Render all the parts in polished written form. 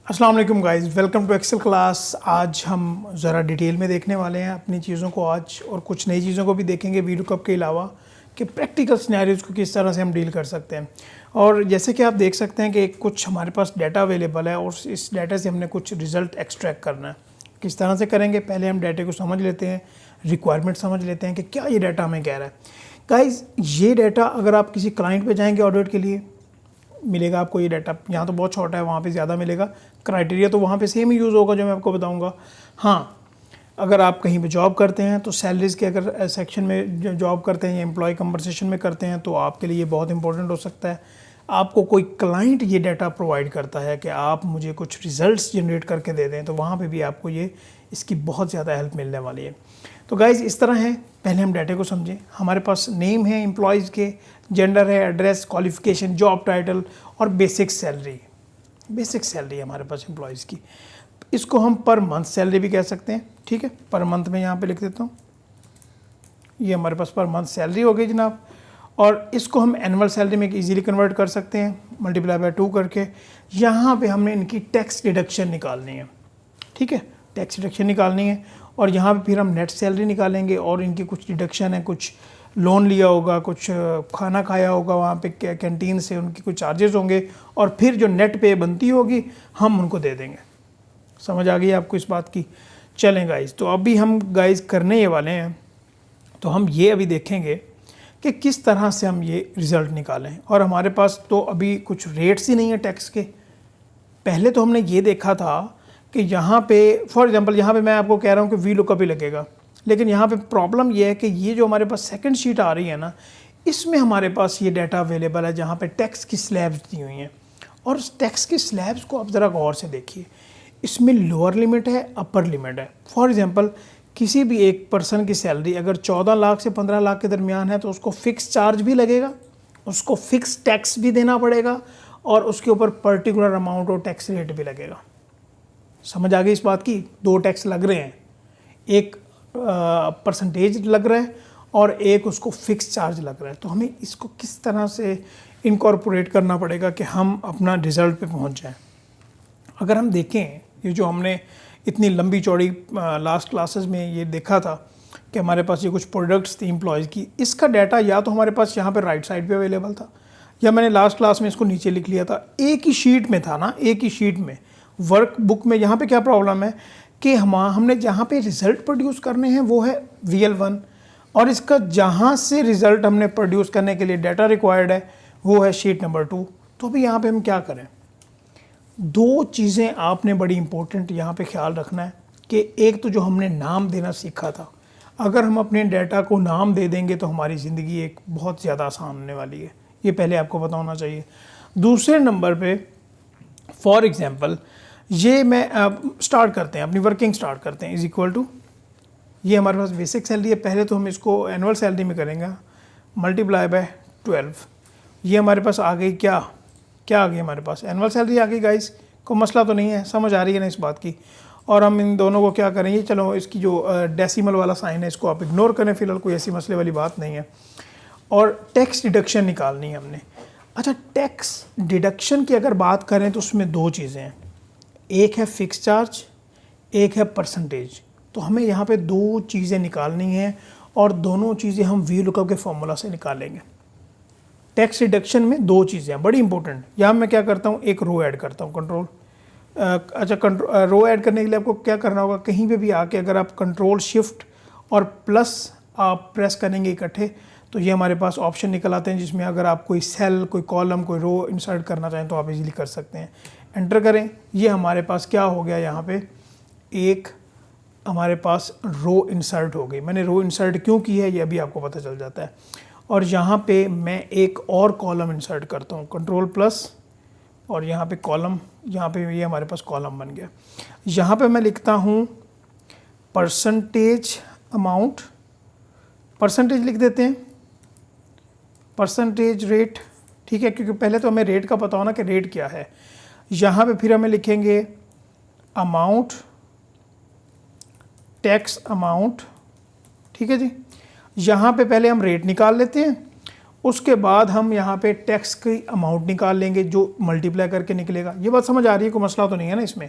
अस्सलाम वालेकुम guys, welcome to Excel class. आज हम ज़रा डिटेल में देखने वाले हैं अपनी चीज़ों को आज, और कुछ नई चीज़ों को भी देखेंगे वीडियो कप के अलावा कि प्रैक्टिकल सिनेरियोज को किस तरह से हम डील कर सकते हैं। और जैसे कि आप देख सकते हैं कि कुछ हमारे पास डाटा अवेलेबल है और इस डाटा से हमने कुछ रिज़ल्ट एक्सट्रैक्ट करना है। किस तरह से करेंगे, पहले हम डाटे को समझ लेते हैं, रिक्वायरमेंट समझ लेते हैं कि क्या ये डाटा हमें कह रहा है। गाइस, ये डाटा अगर आप किसी क्लाइंट पे जाएंगे ऑडिट के लिए, मिलेगा आपको ये डाटा। यहाँ तो बहुत छोटा है, वहाँ पे ज़्यादा मिलेगा। क्राइटेरिया तो वहाँ पे सेम ही यूज़ होगा जो मैं आपको बताऊँगा। हाँ, अगर आप कहीं पे जॉब करते हैं तो सैलरीज़ के अगर सेक्शन में जॉब करते हैं या एम्प्लॉय कन्वर्सेशन में करते हैं तो आपके लिए ये बहुत इंपॉर्टेंट हो सकता है। आपको कोई क्लाइंट ये डाटा प्रोवाइड करता है कि आप मुझे कुछ रिजल्ट्स जनरेट करके दे दें, तो वहाँ पे भी आपको ये इसकी बहुत ज़्यादा हेल्प मिलने वाली है। तो गाइज़, इस तरह है, पहले हम डाटे को समझें। हमारे पास नेम है एम्प्लॉयज़ के, जेंडर है, एड्रेस, क्वालिफिकेशन, जॉब टाइटल और बेसिक सैलरी। बेसिक सैलरी है हमारे पास एम्प्लॉयज़ की। इसको हम पर मंथ सैलरी भी कह सकते हैं। ठीक है, पर मंथ में यहाँ पे लिख देता हूँ, ये हमारे पास पर मंथ सैलरी हो गई जनाब। और इसको हम एनुअल सैलरी में इजीली कन्वर्ट कर सकते हैं, मल्टीप्लाई बाय 2 करके। यहाँ पे हमने इनकी टैक्स डिडक्शन निकालनी है। ठीक है, टैक्स डिडक्शन निकालनी है और यहाँ पे फिर हम नेट सैलरी निकालेंगे और इनकी कुछ डिडक्शन है, कुछ लोन लिया होगा, कुछ खाना खाया होगा वहाँ पे कैंटीन से, उनकी कुछ चार्जेस होंगे और फिर जो नेट पे बनती होगी हम उनको दे देंगे। समझ आ गई आपको इस बात की? चलें गाइस, तो अभी हम गाइस करने ये वाले हैं, तो हम ये अभी देखेंगे कि किस तरह से हम ये रिज़ल्ट निकालें। और हमारे पास तो अभी कुछ रेट्स ही नहीं है टैक्स के। पहले तो हमने ये देखा था कि यहाँ पे फॉर एग्जांपल यहाँ पे मैं आपको कह रहा हूँ कि वी लुकअप ही लगेगा, लेकिन यहाँ पे प्रॉब्लम ये है कि ये जो हमारे पास सेकंड शीट आ रही है ना, इसमें हमारे पास ये डाटा अवेलेबल है जहाँ पे टैक्स की स्लैब्स दी हुई हैं। और उस टैक्स की स्लैब्स को आप ज़रा गौर से देखिए, इसमें लोअर लिमिट है, अपर लिमिट है। फॉर एग्जांपल किसी भी एक पर्सन की सैलरी अगर 14 लाख से 15 लाख के दरमियान है तो उसको फ़िक्स चार्ज भी लगेगा, उसको फ़िक्स टैक्स भी देना पड़ेगा और उसके ऊपर पर्टिकुलर अमाउंट और टैक्स रेट भी लगेगा। समझ आ गई इस बात की? 2 टैक्स लग रहे हैं, एक परसेंटेज लग रहा है और एक उसको फ़िक्स चार्ज लग रहा है। तो हमें इसको किस तरह से इनकॉर्पोरेट करना पड़ेगा कि हम अपना रिज़ल्ट पे पहुंच जाएं। अगर हम देखें, ये जो हमने इतनी लंबी चौड़ी लास्ट क्लासेस में ये देखा था कि हमारे पास ये कुछ प्रोडक्ट्स थी एम्प्लॉयज़ की, इसका डाटा या तो हमारे पास यहाँ पे राइट साइड पे अवेलेबल था या मैंने लास्ट क्लास में इसको नीचे लिख लिया था। एक ही शीट में था ना, एक ही शीट में वर्क बुक में। यहाँ पे क्या प्रॉब्लम है कि हमने जहाँ पे रिज़ल्ट प्रोड्यूस करने हैं वो है VL1, और इसका जहाँ से रिज़ल्ट हमने प्रोड्यूस करने के लिए डाटा रिक्वायर्ड है वो है शीट नंबर 2। तो अभी यहाँ पे हम क्या करें? 2 चीज़ें आपने बड़ी इंपॉर्टेंट यहाँ पे ख्याल रखना है कि एक तो जो हमने नाम देना सीखा था, अगर हम अपने डाटा को नाम दे देंगे तो हमारी ज़िंदगी एक बहुत ज़्यादा आसान होने वाली है। ये पहले आपको पता होना चाहिए। दूसरे नंबर पे फॉर एग्जांपल ये मैं स्टार्ट करते हैं, अपनी वर्किंग स्टार्ट करते हैं, इज़ इक्वल टू, ये हमारे पास बेसिक सैलरी है। पहले तो हम इसको एनुअल सैलरी में करेंगे, मल्टीप्लाई बाय 12। ये हमारे पास आ गई, क्या आ गई हमारे पास? एनुअल सैलरी आ गई। गाइस, कोई मसला तो नहीं है, समझ आ रही है ना इस बात की? और हम इन दोनों को क्या करेंगे, चलो इसकी जो डेसिमल वाला साइन है इसको आप इग्नोर करें, फिलहाल कोई ऐसी मसले वाली बात नहीं है। और टैक्स डिडक्शन निकालनी है हमने। अच्छा, टैक्स डिडक्शन की अगर बात करें तो उसमें 2 चीज़ें हैं, एक है फिक्स चार्ज, एक है परसेंटेज। तो हमें यहाँ पे 2 चीज़ें निकालनी हैं और दोनों चीज़ें हम वी लुकअप के फॉर्मूला से निकालेंगे। टैक्स रिडक्शन में 2 चीज़ें हैं बड़ी इंपॉर्टेंट। यहाँ मैं क्या करता हूँ, एक रो ऐड करता हूँ, कंट्रोल रो ऐड करने के लिए आपको क्या करना होगा, कहीं पे भी आके अगर आप कंट्रोल शिफ्ट और प्लस आप प्रेस करेंगे इकट्ठे तो ये हमारे पास ऑप्शन निकल आते हैं जिसमें अगर आप कोई सेल, कोई कॉलम, कोई रो इंसर्ट करना चाहें तो आप इजीली कर सकते हैं। एंटर करें, ये हमारे पास क्या हो गया, यहाँ पे एक हमारे पास रो इंसर्ट हो गई। मैंने रो इंसर्ट क्यों की है ये अभी आपको पता चल जाता है। और यहाँ पे मैं एक और कॉलम इंसर्ट करता हूँ, कंट्रोल प्लस, और यहाँ पे कॉलम, यहाँ पे ये हमारे पास कॉलम बन गया। यहाँ पे मैं लिखता हूँ परसेंटेज अमाउंट, परसेंटेज लिख देते हैं, परसेंटेज रेट। ठीक है, क्योंकि पहले तो हमें रेट का पता होना कि रेट क्या है। यहाँ पे फिर हमें लिखेंगे अमाउंट, टैक्स अमाउंट। ठीक है जी, यहाँ पे पहले हम रेट निकाल लेते हैं उसके बाद हम यहाँ पे टैक्स की अमाउंट निकाल लेंगे जो मल्टीप्लाई करके निकलेगा। ये बात समझ आ रही है, कोई मसला तो नहीं है ना इसमें।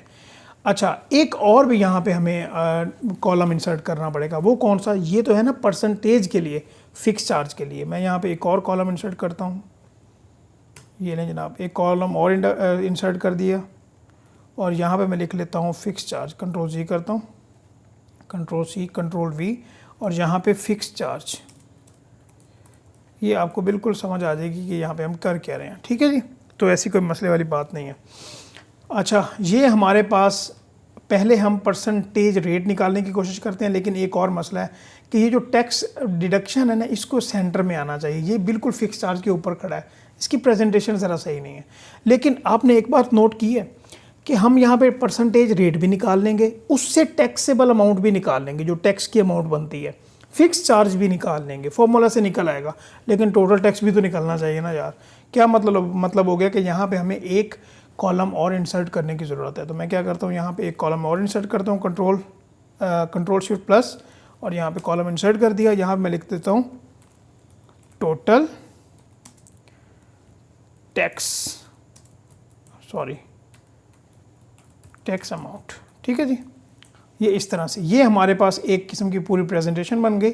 अच्छा, एक और भी यहाँ पे हमें कॉलम इंसर्ट करना पड़ेगा। वो कौन सा? ये तो है ना परसेंटेज के लिए, फिक्स चार्ज के लिए। मैं यहाँ पे एक और कॉलम इंसर्ट करता हूँ। ये लें जनाब, एक कॉलम और इंसर्ट कर दिया और यहाँ पे मैं लिख लेता हूँ फिक्स चार्ज। कंट्रोल C करता हूँ, कंट्रोल C, कंट्रोल V, और यहाँ पे फिक्स चार्ज। ये आपको बिल्कुल समझ आ जाएगी कि यहाँ पे हम कर क्या रहे हैं। ठीक है जी, तो ऐसी कोई मसले वाली बात नहीं है। अच्छा, ये हमारे पास पहले हम परसेंटेज रेट निकालने की कोशिश करते हैं, लेकिन एक और मसला है कि ये जो टैक्स डिडक्शन है ना, इसको सेंटर में आना चाहिए। ये बिल्कुल फिक्स चार्ज के ऊपर खड़ा है, इसकी प्रेजेंटेशन ज़रा सही नहीं है। लेकिन आपने एक बात नोट की है कि हम यहाँ पे परसेंटेज रेट भी निकाल लेंगे, उससे टैक्सेबल अमाउंट भी निकाल लेंगे, जो टैक्स की अमाउंट बनती है, फिक्स चार्ज भी निकाल लेंगे, फॉर्मूला से निकल आएगा। लेकिन टोटल टैक्स भी तो निकलना चाहिए ना यार। क्या मतलब हो गया कि यहाँ पे हमें एक कॉलम और इंसर्ट करने की ज़रूरत है। तो मैं क्या करता हूँ, यहाँ पे एक कॉलम और इंसर्ट करता हूँ, कंट्रोल शिफ्ट प्लस, और यहाँ पे कॉलम इंसर्ट कर दिया। यहाँ पे मैं लिख देता हूँ टोटल टैक्स अमाउंट। ठीक है जी, ये इस तरह से, ये हमारे पास एक किस्म की पूरी प्रेजेंटेशन बन गई।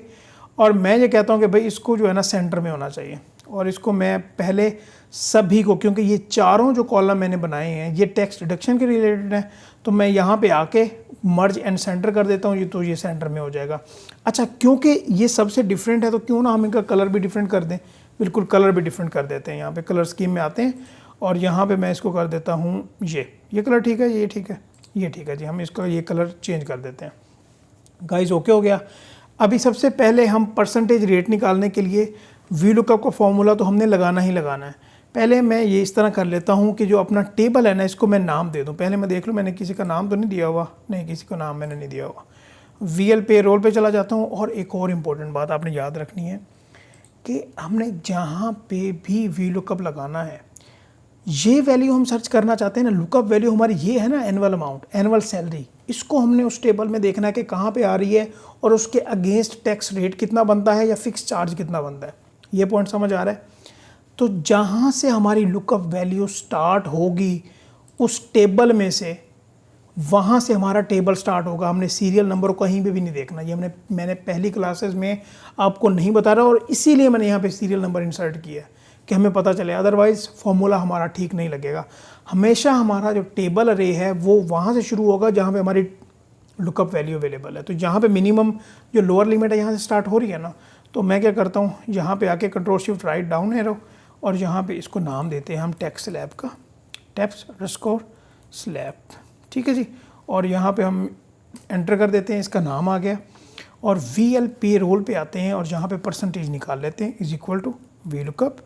और मैं ये कहता हूँ कि भाई इसको जो है ना सेंटर में होना चाहिए, और इसको मैं पहले सभी को, क्योंकि ये चारों जो कॉलम मैंने बनाए हैं ये टैक्स डिडक्शन के रिलेटेड हैं, तो मैं यहाँ पे आके मर्ज एंड सेंटर कर देता हूँ। ये तो ये सेंटर में हो जाएगा। अच्छा, क्योंकि ये सबसे डिफरेंट है तो क्यों ना हम इनका कलर भी डिफरेंट कर दें। बिल्कुल, कलर भी डिफरेंट कर देते हैं। यहाँ पे कलर स्कीम में आते हैं और यहाँ पे मैं इसको कर देता हूँ ये कलर ठीक है, ये ठीक है, ये ठीक है जी। हम इसका ये कलर चेंज कर देते हैं। गाइस, ओके हो गया। अभी सबसे पहले हम परसेंटेज रेट निकालने के लिए वी लुकअप का फॉर्मूला तो हमने लगाना ही लगाना है। पहले मैं ये इस तरह कर लेता हूँ कि जो अपना टेबल है ना, इसको मैं नाम दे दूँ। पहले मैं देख लूँ मैंने किसी का नाम तो नहीं दिया हुआ। नहीं, किसी को नाम मैंने नहीं दिया हुआ। VL पे रोल पे चला जाता हूँ। और एक और इम्पोर्टेंट बात आपने याद रखनी है कि हमने जहाँ पे भी वी लुकअप लगाना है, ये वैल्यू हम सर्च करना चाहते हैं ना, लुकअप वैल्यू हमारी ये है ना, एनुअल अमाउंट, एनुअल सैलरी, इसको हमने उस टेबल में देखना है कि कहाँ पे आ रही है और उसके अगेंस्ट टैक्स रेट कितना बनता है या फिक्स चार्ज कितना बनता है। ये पॉइंट समझ आ रहा है? तो जहाँ से हमारी लुकअप वैल्यू स्टार्ट होगी उस टेबल में से, वहाँ से हमारा टेबल स्टार्ट होगा। हमने सीरियल नंबर कहीं पे भी नहीं देखना। ये मैंने पहली क्लासेस में आपको नहीं बता रहा, और इसीलिए मैंने यहाँ पे सीरियल नंबर इंसर्ट किया है कि हमें पता चले, अदरवाइज़ फॉर्मूला हमारा ठीक नहीं लगेगा। हमेशा हमारा जो टेबल अरे है वो वहाँ से शुरू होगा जहाँ पे हमारी लुकअप वैल्यू अवेलेबल है। तो जहाँ पे मिनिमम जो लोअर लिमिट है यहाँ से स्टार्ट हो रही है ना, तो मैं क्या करता हूँ, यहाँ पे आके control shift write down arrow, और यहाँ पे इसको नाम देते हैं हम टैक्स स्लैब का, टैक्स अंडरस्कोर स्लैब। ठीक है जी, और यहाँ पे हम एंटर कर देते हैं, इसका नाम आ गया। और VL पे रोल पे आते हैं और जहाँ पे परसेंटेज निकाल लेते हैं, is equal to V lookup,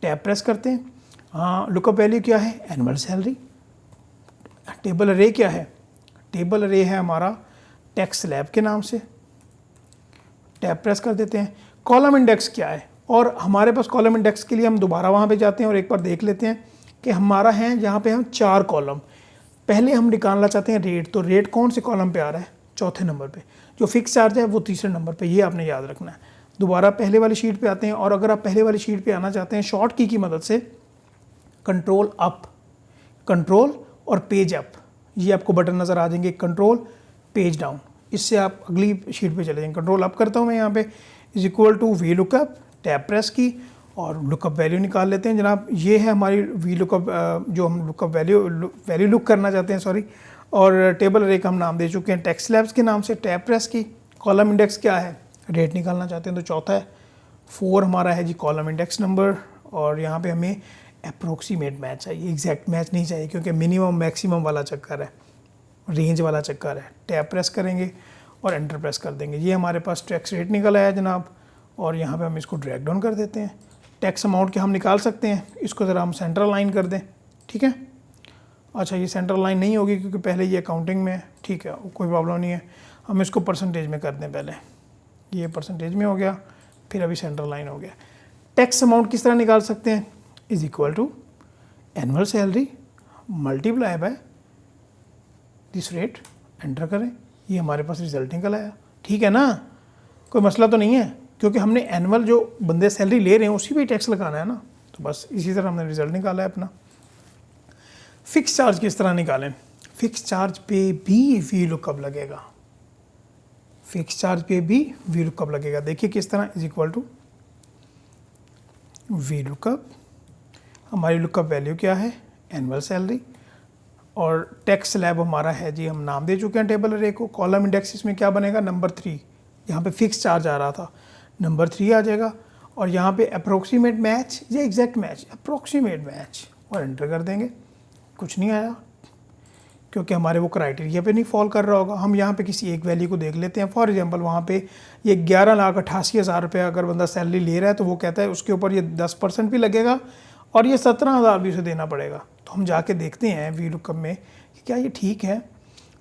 tab press करते हैं। हाँ, लुकअप वैल्यू क्या है? Annual salary. टेबल अरे क्या है? टेबल अरे है हमारा टैक्स स्लैब के नाम से। टैब प्रेस कर देते हैं। कॉलम इंडेक्स क्या है? और हमारे पास कॉलम इंडेक्स के लिए हम दोबारा वहाँ पे जाते हैं और एक बार देख लेते हैं कि हमारा है जहाँ पे हम 4 कॉलम। पहले हम निकालना चाहते हैं रेट, तो रेट कौन से कॉलम पे आ रहा है? चौथे नंबर पे। जो फिक्स चार्ज है वो तीसरे नंबर पे। ये आपने याद रखना है। दोबारा पहले वाली शीट पे आते हैं, और अगर आप पहले वाली शीट पे आना चाहते हैं शॉर्ट की मदद से कंट्रोल अप, कंट्रोल और पेज अप, ये आपको बटन नज़र आ जाएंगे, कंट्रोल पेज डाउन, इससे आप अगली शीट पे चले जाएंगे। कंट्रोल अप करता हूँ मैं यहाँ पे, is equal to V lookup, tab press की और लुकअप वैल्यू निकाल लेते हैं जनाब। ये है हमारी वी लुकअप, जो हम लुकअप वैल्यू लुक करना चाहते हैं, सॉरी। और टेबल अरे का हम नाम दे चुके हैं टैक्स स्लैब्स के नाम से। टैब प्रेस की। कॉलम इंडेक्स क्या है? रेट निकालना चाहते हैं तो चौथा है। 4 हमारा है जी कॉलम इंडेक्स नंबर, और यहाँ पे हमें अप्रोक्सीमेट मैच चाहिए, एग्जैक्ट मैच नहीं चाहिए, क्योंकि मिनिमम मैक्सिमम वाला चक्कर है, रेंज वाला चक्कर है। टैब प्रेस करेंगे और एंटर प्रेस कर देंगे। ये हमारे पास टैक्स रेट निकल आया जनाब, और यहाँ पे हम इसको ड्रैग डाउन कर देते हैं। टैक्स अमाउंट के हम निकाल सकते हैं, इसको ज़रा हम सेंट्रल लाइन कर दें। ठीक है, अच्छा ये सेंट्रल लाइन नहीं होगी क्योंकि पहले ये अकाउंटिंग में है। ठीक है, कोई प्रॉब्लम नहीं है, हम इसको परसेंटेज में कर दें। पहले ये परसेंटेज में हो गया, फिर अभी सेंट्रल लाइन हो गया। टैक्स अमाउंट किस तरह निकाल सकते हैं? Is equal to annual salary multiply by this rate, enter करें। ये हमारे पास रिजल्ट निकल आया। ठीक है ना, कोई मसला तो नहीं है? क्योंकि हमने एनुअल जो बंदे सैलरी ले रहे हैं उसी पे टैक्स लगाना है ना, तो बस इसी तरह हमने रिजल्ट निकाला है अपना। फिक्स चार्ज किस तरह निकालें? फिक्स चार्ज पे भी वी लुकअप लगेगा, फिक्स चार्ज पे भी वी लुकअप लगेगा। देखिए किस तरह, is equal to V lookup, हमारी लुकअप वैल्यू क्या है? एनुअल सैलरी, और टैक्स स्लैब हमारा है जी, हम नाम दे चुके हैं टेबल अरे को। कॉलम इंडेक्स इसमें क्या बनेगा? नंबर 3, यहाँ पे फिक्स चार्ज आ रहा था, नंबर 3 आ जाएगा। और यहाँ पे अप्रोक्सीमेट मैच या एग्जैक्ट मैच, अप्रोक्सीमेट मैच, और एंटर कर देंगे। कुछ नहीं आया क्योंकि हमारे वो क्राइटेरिया पे नहीं फॉल कर रहा होगा। हम यहाँ पे किसी एक वैल्यू को देख लेते हैं। फॉर एग्जांपल वहाँ पे ये 11,88,000 रुपये अगर बंदा सैलरी ले रहा है तो वो कहता है उसके ऊपर ये 10% भी लगेगा और ये 17,000 भी उसे देना पड़ेगा। तो हम जाके देखते हैं वी लुकअप में कि क्या ये ठीक है।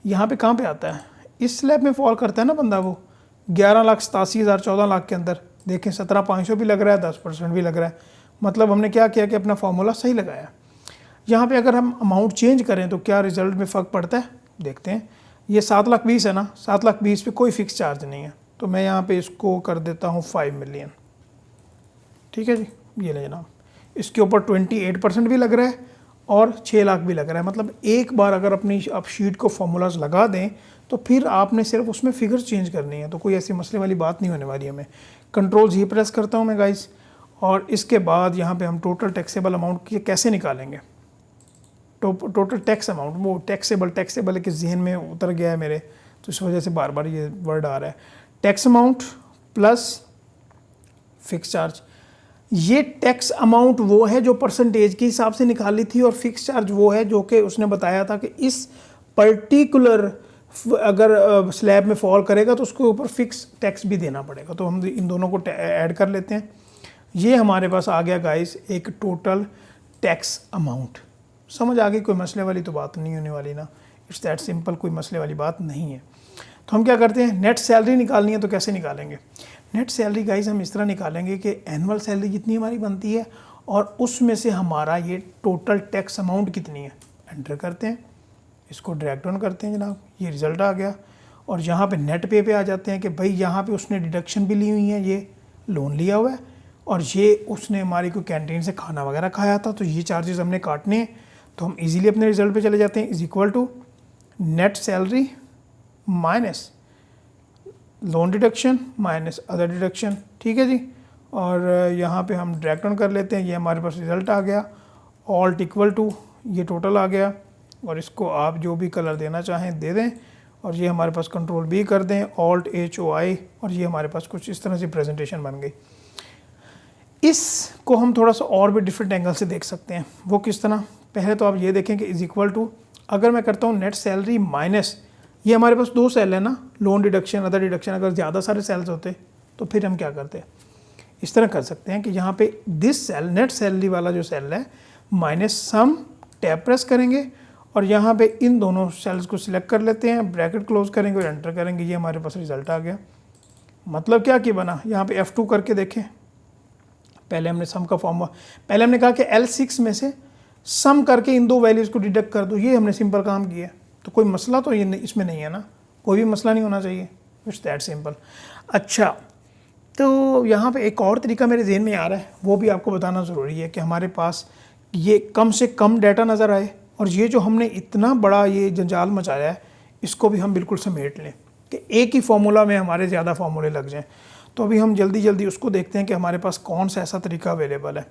यहाँ पे कहाँ पे आता है? इस स्लैब में फॉल करता है ना बंदा, वो 11,87,000 14 लाख के अंदर। देखें 17,500 भी लग रहा है, 10% भी लग रहा है। मतलब हमने क्या किया कि अपना फॉर्मूला सही लगाया। यहाँ पे अगर हम अमाउंट चेंज करें तो क्या रिजल्ट में फ़र्क पड़ता है? देखते हैं। ये 7,20,000 है ना, 7,20,000 पे कोई फिक्स चार्ज नहीं है, तो मैं यहाँ पे इसको कर देता हूँ 5 मिलियन। ठीक है जी, ये ले जनाब। इसके ऊपर 28% भी लग रहा है और 6 लाख भी लग रहा है। मतलब एक बार अगर अपनी आप शीट को फॉर्मूलाज लगा दें तो फिर आपने सिर्फ उसमें फिगर्स चेंज करनी है, तो कोई ऐसी मसले वाली बात नहीं होने वाली हमें। कंट्रोल जी प्रेस करता हूँ मैं गाइस, और इसके बाद यहाँ पे हम टोटल टैक्सेबल अमाउंट कैसे निकालेंगे? टोटल टैक्स अमाउंट, वो टैक्सेबल है कि जहन में उतर गया है मेरे, तो इस वजह से बार बार ये वर्ड आ रहा है। Tax amount plus fix charge. ये टैक्स अमाउंट वो है जो परसेंटेज के हिसाब से निकाली थी, और फिक्स चार्ज वो है जो कि उसने बताया था कि इस पर्टिकुलर अगर स्लैब में फॉल करेगा तो उसके ऊपर फिक्स टैक्स भी देना पड़ेगा। तो हम इन दोनों को ऐड कर लेते हैं। ये हमारे पास आ गया गाइस एक टोटल टैक्स अमाउंट। समझ आ गई? कोई मसले वाली तो बात नहीं होने वाली ना, इट्स दैट सिंपल, कोई मसले वाली बात नहीं है। तो हम क्या करते हैं, नेट सैलरी निकालनी है तो कैसे निकालेंगे? नेट सैलरी गाइस हम इस तरह निकालेंगे कि एनुअल सैलरी जितनी हमारी बनती है और उसमें से हमारा ये टोटल टैक्स अमाउंट कितनी है, एंटर करते हैं, इसको ड्रैग डाउन करते हैं जनाब, ये रिज़ल्ट आ गया। और यहाँ पे नेट पे आ जाते हैं कि भाई यहाँ पे उसने डिडक्शन भी ली हुई है, ये लोन लिया हुआ है, और ये उसने हमारी कोई कैंटीन से खाना वगैरह खाया था, तो ये चार्जेस हमने काटने हैं। तो हम इजीली अपने रिजल्ट पे चले जाते हैं, is equal to net salary minus loan deduction minus other deduction. ठीक है जी, और यहाँ पे हम ड्रैग डाउन कर लेते हैं, ये हमारे पास रिज़ल्ट आ गया। ऑल्ट इक्वल टू ये टोटल आ गया, और इसको आप जो भी कलर देना चाहें दे दें, और ये हमारे पास कंट्रोल बी कर दें, ऑल्ट HOI, और ये हमारे पास कुछ इस तरह से प्रेजेंटेशन बन गई। इसको हम थोड़ा सा और भी डिफरेंट एंगल से देख सकते हैं। वो किस तरह? पहले तो आप ये देखें कि इज इक्वल टू, अगर मैं करता हूँ नेट सैलरी माइनस, ये हमारे पास 2 सेल है ना, लोन डिडक्शन अदर डिडक्शन। अगर ज़्यादा सारे सेल्स होते तो फिर हम क्या करते हैं, इस तरह कर सकते हैं कि यहाँ पे दिस सेल नेट सैलरी वाला जो सेल है माइनस सम, टैब प्रेस करेंगे और यहाँ पे इन दोनों सेल्स को सिलेक्ट कर लेते हैं, ब्रैकेट क्लोज करेंगे और एंटर करेंगे, ये हमारे पास रिजल्ट आ गया। मतलब क्या कि बना, यहाँ पे F2 करके देखें। पहले हमने सम का फॉर्मूला, पहले हमने कहा कि L6 में से सम करके इन 2 वैल्यूज़ को डिडक्ट कर दो, ये हमने सिंपल काम किया। तो कोई मसला तो ये इसमें नहीं है ना, कोई भी मसला नहीं होना चाहिए, इट्स दैट सिंपल। अच्छा, तो यहाँ पे एक और तरीका मेरे जहन में आ रहा है, वो भी आपको बताना ज़रूरी है कि हमारे पास ये कम से कम डाटा नज़र आए, और ये जो हमने इतना बड़ा ये जंजाल मचाया है इसको भी हम बिल्कुल समेट लें कि एक ही फार्मूला में हमारे ज़्यादा फार्मूले लग जाएँ। तो अभी हम जल्दी जल्दी उसको देखते हैं कि हमारे पास कौन सा ऐसा तरीका अवेलेबल है।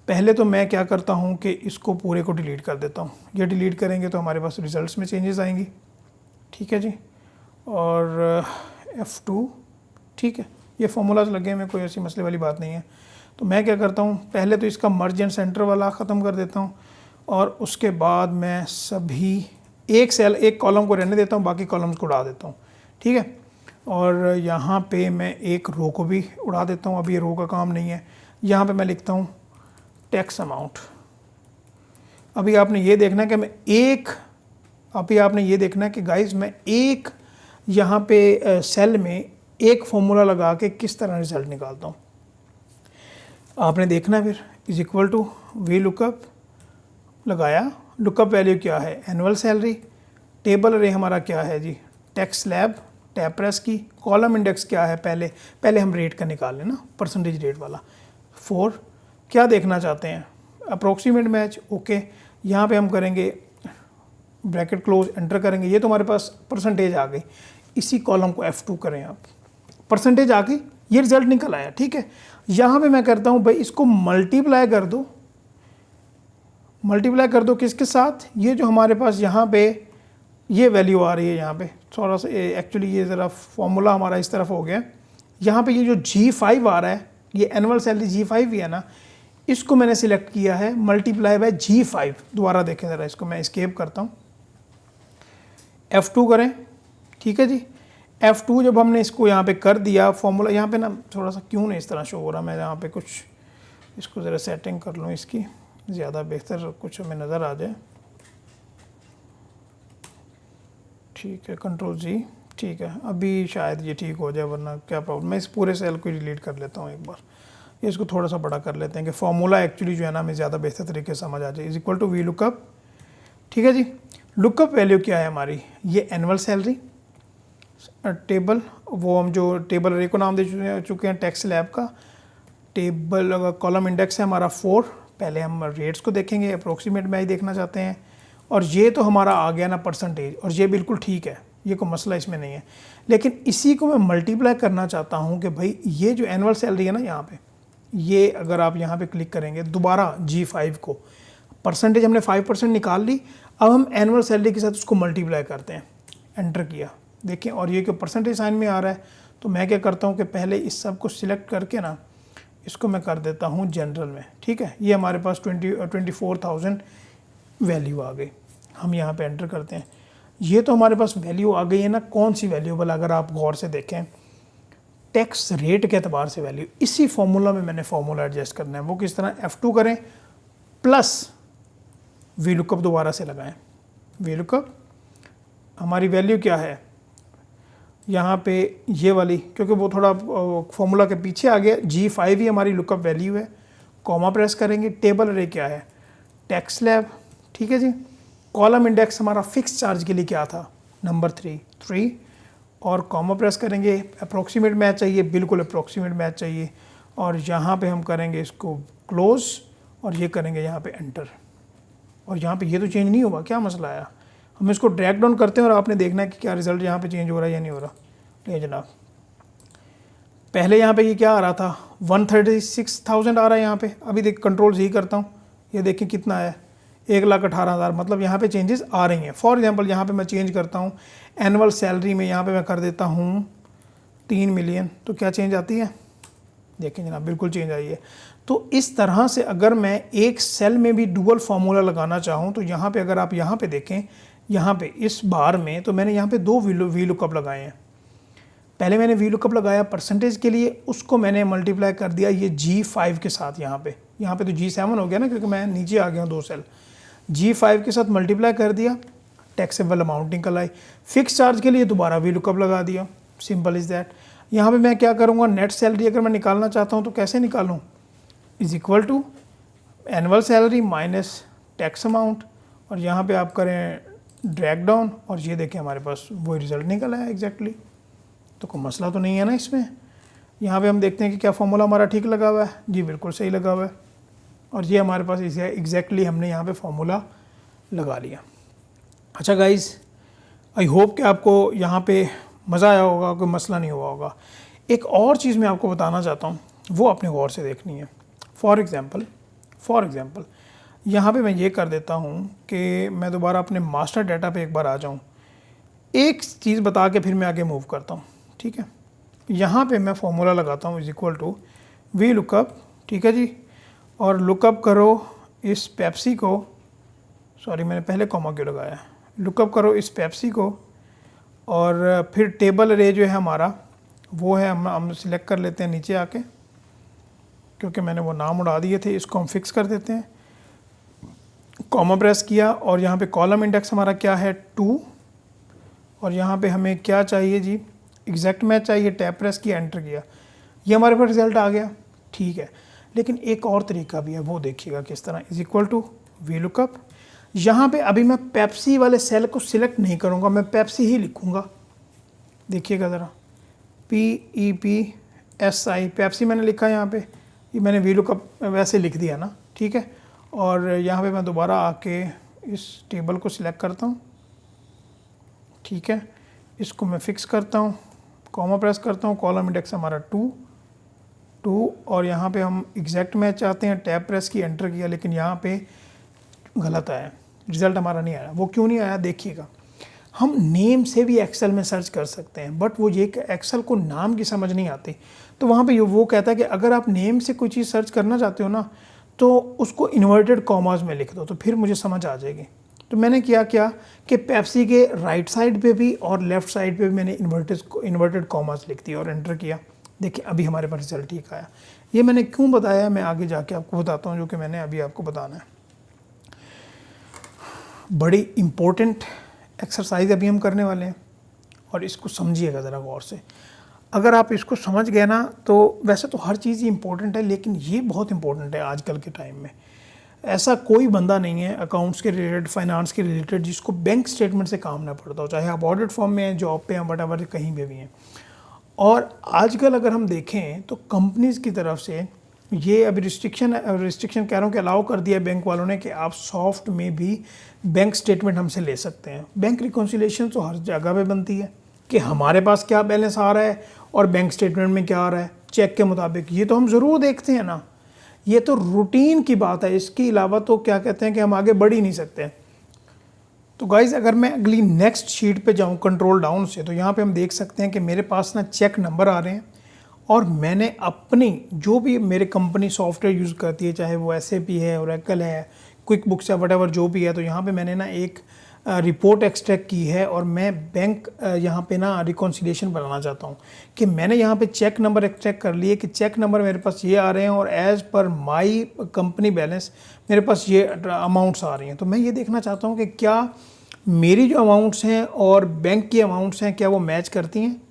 पहले तो मैं क्या करता हूँ कि इसको पूरे को डिलीट कर देता हूँ। ये डिलीट करेंगे तो हमारे पास रिजल्ट्स में चेंजेस आएंगी। ठीक है जी, और F2, ठीक है, ये फार्मूलाज लगे में कोई ऐसी मसले वाली बात नहीं है। तो मैं क्या करता हूँ, पहले तो इसका मर्ज एंड सेंटर वाला ख़त्म कर देता हूँ, और उसके बाद मैं सभी एक सेल एक कॉलम को रहने देता हूँ, बाकी कॉलम्स को उड़ा देता हूँ। ठीक है, और यहाँ पे मैं एक रो को भी उड़ा देता हूँ, अभी ये रो का काम नहीं है। यहाँ पे मैं लिखता हूँ टैक्स अमाउंट। अभी आपने ये देखना है कि मैं एक, अभी आपने ये देखना है कि गाइस मैं एक यहाँ पे सेल में एक फॉर्मूला लगा के किस तरह रिजल्ट निकालता हूँ, आपने देखना। फिर is equal to V lookup लगाया, लुकअप वैल्यू क्या है, एनुअल सैलरी, टेबल अरे हमारा क्या है जी, टैक्स स्लैब टैब प्रेस की, कॉलम इंडेक्स क्या है, पहले हम रेट का निकाल लें ना, परसेंटेज रेट वाला 4। क्या देखना चाहते हैं, अप्रोक्सीमेट मैच, ओके। यहाँ पे हम करेंगे ब्रैकेट क्लोज, एंटर करेंगे, ये तो हमारे पास परसेंटेज आ गई। इसी कॉलम को F2 करें आप, परसेंटेज आ गई, ये रिजल्ट निकल आया, ठीक है। यहाँ पे मैं करता हूँ भाई इसको मल्टीप्लाई कर दो, मल्टीप्लाई कर दो किसके साथ, ये जो हमारे पास यहाँ पे ये वैल्यू आ रही है, यहाँ पे थोड़ा सा एक्चुअली ये ज़रा फॉर्मूला हमारा इस तरफ हो गया। यहाँ पे ये जो G5 आ रहा है, ये एनुअल सैलरी G5 ही है ना, इसको मैंने सिलेक्ट किया है मल्टीप्लाई बाय G5। दोबारा देखें ज़रा, इसको मैं एस्केप करता हूँ, F2 करें, ठीक है जी। F2 जब हमने इसको यहाँ पे कर दिया, फॉर्मूला यहाँ पे ना थोड़ा सा क्यों नहीं इस तरह शो हो रहा, मैं यहाँ पे कुछ इसको ज़रा सेटिंग कर लूँ इसकी, ज़्यादा बेहतर कुछ हमें नज़र आ जाए, ठीक है, कंट्रोल जी, ठीक है, अभी शायद ये ठीक हो जाए, वरना क्या प्रॉब्लम। मैं इस पूरे सेल को डिलीट कर लेता हूँ एक बार, ये इसको थोड़ा सा बड़ा कर लेते हैं कि फॉर्मूला एक्चुअली जो है ना हमें ज़्यादा बेहतर तरीके से समझ आ जाए। Is equal to V lookup, ठीक है जी। लुकअप वैल्यू क्या है हमारी, ये एनुअल सैलरी टेबल, वो हम जो टेबल अरे को नाम दे चुके हैं टैक्स स्लैब का, टेबल कॉलम इंडेक्स है हमारा 4। पहले हम रेट्स को देखेंगे, अप्रोक्सीमेट में ही देखना चाहते हैं, और ये तो हमारा आ गया ना परसेंटेज, और ये बिल्कुल ठीक है, ये कोई मसला इसमें नहीं है। लेकिन इसी को मैं मल्टीप्लाई करना चाहता हूँ कि भाई ये जो एनुअल सैलरी है ना, यहाँ पे ये अगर आप यहाँ पे क्लिक करेंगे दोबारा G5 को, परसेंटेज हमने 5% निकाल ली, अब हम एनुअल सैलरी के साथ उसको मल्टीप्लाई करते हैं, एंटर किया, देखें, और ये कि परसेंटेज साइन में आ रहा है। तो मैं क्या करता हूँ कि पहले इस सब को सिलेक्ट करके ना इसको मैं कर देता हूँ जनरल में, ठीक है। ये हमारे पास 24,000 वैल्यू आ गई, हम यहाँ पे एंटर करते हैं, ये तो हमारे पास वैल्यू आ गई है ना। कौन सी वैल्यू, भला अगर आप गौर से देखें, टैक्स रेट के अतबार से वैल्यू, इसी फॉर्मूला में मैंने फॉर्मूला एडजस्ट करना है। वो किस तरह, F2 करें प्लस वी लुकअप दोबारा से लगाएं। वी लुकअप हमारी वैल्यू क्या है यहाँ पे, ये वाली, क्योंकि वो थोड़ा फॉर्मूला के पीछे आ गया, G5 ही हमारी लुकअप वैल्यू है, कॉमा प्रेस करेंगे, टेबल अरे क्या है, टैक्स स्लैब, ठीक है जी। कॉलम इंडेक्स हमारा फिक्स चार्ज के लिए क्या था, नंबर 3, और कॉमा प्रेस करेंगे, अप्रोक्सीमेट मैच चाहिए, बिल्कुल अप्रोक्सीमेट मैच चाहिए, और यहाँ पे हम करेंगे इसको क्लोज, और ये करेंगे यहाँ पे एंटर, और यहाँ पे ये तो चेंज नहीं हुआ, क्या मसला आया। हम इसको ड्रैग डाउन करते हैं और आपने देखना है कि क्या रिजल्ट यहाँ पे चेंज हो रहा है या नहीं हो रहा। नहीं जनाब, पहले यहाँ पे ये क्या आ रहा था, 136,000 आ रहा है यहाँ पे, अभी देख कंट्रोल ही करता हूँ, ये देखें कितना है, 1,18,000, मतलब यहाँ पे चेंजेस आ रही हैं। फॉर एग्जांपल यहाँ पे मैं चेंज करता हूँ एनुअल सैलरी में, यहाँ पे मैं कर देता हूँ 3 मिलियन, तो क्या चेंज आती है, देखें जनाब, बिल्कुल चेंज आई है। तो इस तरह से अगर मैं एक सेल में भी डुअल फार्मूला लगाना चाहूँ, तो यहाँ पे अगर आप यहाँ पे देखें, यहाँ पे इस बार में तो मैंने यहाँ पे 2 वी लुकअप लगाए हैं। पहले मैंने वी लुकअप लगाया परसेंटेज के लिए, उसको मैंने मल्टीप्लाई कर दिया ये G5 के साथ, यहाँ पे तो G7 हो गया ना, क्योंकि मैं नीचे आ गया हूँ 2 सेल, G5 के साथ मल्टीप्लाई कर दिया, टैक्सेबल अमाउंट निकल आई। फिक्स चार्ज के लिए दोबारा वी लुकअप लगा दिया, सिंपल इज़ दैट। यहाँ पे मैं क्या करूँगा, नेट सैलरी अगर मैं निकालना चाहता हूँ तो कैसे निकालूँ, is equal to annual salary minus tax amount, और यहाँ पे आप करें ड्रैग डाउन, और ये देखें हमारे पास वही रिजल्ट निकल आया एग्जैक्टली। तो कोई मसला तो नहीं है ना इसमें। यहाँ पे हम देखते हैं कि क्या फॉर्मूला हमारा ठीक लगा हुआ है, जी बिल्कुल सही लगा हुआ है, और ये हमारे पास इसे एग्जैक्टली हमने यहाँ पे फॉर्मूला लगा लिया। अच्छा गाइज़, आई होप कि आपको यहाँ पे मज़ा आया होगा, कोई मसला नहीं हुआ होगा। एक और चीज़ मैं आपको बताना चाहता हूँ, वो अपने गौर से देखनी है। फॉर एग्ज़ाम्पल यहाँ पे मैं ये कर देता हूँ कि मैं दोबारा अपने मास्टर डाटा पे एक बार आ जाऊँ, एक चीज़ बता के फिर मैं आगे मूव करता हूँ, ठीक है। यहाँ पे मैं फॉर्मूला लगाता हूँ, is equal to V lookup, ठीक है जी, और लुकअप करो इस पेप्सी को, सॉरी मैंने पहले कॉमा क्यों लगाया है, लुकअप करो इस पेप्सी को, और फिर टेबल अरे जो है हमारा वो है, हम सिलेक्ट कर लेते हैं नीचे आके, क्योंकि मैंने वो नाम उड़ा दिए थे, इसको हम फिक्स कर देते हैं, कॉमा प्रेस किया, और यहाँ पे कॉलम इंडेक्स हमारा क्या है 2, और यहाँ पे हमें क्या चाहिए जी, एग्जैक्ट मैच चाहिए, टैब प्रेस किया, एंटर किया, ये हमारे पास रिजल्ट आ गया, ठीक है। लेकिन एक और तरीका भी है, वो देखिएगा किस तरह, is equal to V lookup. यहाँ पे अभी मैं पेप्सी वाले सेल को सिलेक्ट नहीं करूँगा, मैं पेप्सी ही लिखूँगा, देखिएगा ज़रा, PEPSI पेप्सी मैंने लिखा है यहाँ पे, ये मैंने VLOOKUP वैसे लिख दिया ना, ठीक है। और यहाँ पे मैं दोबारा आके इस टेबल को सिलेक्ट करता हूँ, ठीक है। इसको मैं फिक्स करता हूँ, कॉमा प्रेस करता हूँ, कॉलम इंडेक्स हमारा 2 और यहाँ पे हम एग्जैक्ट मैच चाहते हैं, टैब प्रेस की, एंटर किया, लेकिन यहाँ पे गलत आया, रिज़ल्ट हमारा नहीं आया। वो क्यों नहीं आया देखिएगा। हम नेम से भी एक्सेल में सर्च कर सकते हैं, बट वो ये कि एक्सेल को नाम की समझ नहीं आती, तो वहाँ पे वो कहता है कि अगर आप नेम से कोई चीज़ सर्च करना चाहते हो ना, तो उसको इन्वर्टेड कॉमास में लिख दो, तो फिर मुझे समझ आ जाएगी। तो मैंने क्या कि पेप्सी के राइट साइड पे भी और लेफ़्ट साइड पे भी मैंने इन्वर्टेड कॉमास लिख दिया और एंटर किया। देखिए अभी हमारे पास रिजल्ट ठीक आया। ये मैंने क्यों बताया, मैं आगे जाके आपको बताता हूँ, जो कि मैंने अभी आपको बताना है। बड़ी इम्पोर्टेंट एक्सरसाइज अभी हम करने वाले हैं, और इसको समझिएगा ज़रा गौर से। अगर आप इसको समझ गए ना, तो वैसे तो हर चीज़ ही इम्पोर्टेंट है, लेकिन ये बहुत इम्पोर्टेंट है आजकल के टाइम में। ऐसा कोई बंदा नहीं है अकाउंट्स के रिलेटेड, फाइनेंस के रिलेटेड, जिसको बैंक स्टेटमेंट से काम ना पड़ता हो, चाहे आप ऑडिट फॉर्म में हैं, जॉब पे हैं, वट कहीं पे भी हैं। और आजकल अगर हम देखें तो कंपनीज़ की तरफ से ये अभी रिस्ट्रिक्शन कह रहा हूँ कि अलाउ कर दिया है बैंक वालों ने कि आप सॉफ्ट में भी बैंक स्टेटमेंट हमसे ले सकते हैं। बैंक रिकॉन्सिलिएशन तो हर जगह पे बनती है कि हमारे पास क्या बैलेंस आ रहा है और बैंक स्टेटमेंट में क्या आ रहा है, चेक के मुताबिक, ये तो हम ज़रूर देखते हैं ना, ये तो रूटीन की बात है। इसके अलावा तो क्या कहते हैं कि हम आगे बढ़ ही नहीं सकते। तो गाइज़ अगर मैं अगली नेक्स्ट शीट पे जाऊँ कंट्रोल डाउन से, तो यहाँ पे हम देख सकते हैं कि मेरे पास ना चेक नंबर आ रहे हैं, और मैंने अपनी जो भी मेरे कंपनी सॉफ्टवेयर यूज़ करती है, चाहे वो SAP है, ओरेकल है, क्विक बुक्स है, वट जो भी है, तो यहाँ पे मैंने ना एक रिपोर्ट एक्सट्रैक्ट की है, और मैं बैंक यहाँ पे ना रिकॉन्सिलिएशन बनाना चाहता हूँ कि मैंने यहाँ पे चेक नंबर एक्सट्रैक्ट कर लिए कि चेक नंबर मेरे पास ये आ रहे हैं, और as per my company balance मेरे पास ये अमाउंट्स आ रही हैं। तो मैं ये देखना चाहता हूँ कि क्या मेरी जो अमाउंट्स हैं और बैंक की अमाउंट्स हैं, क्या वो मैच करती हैं,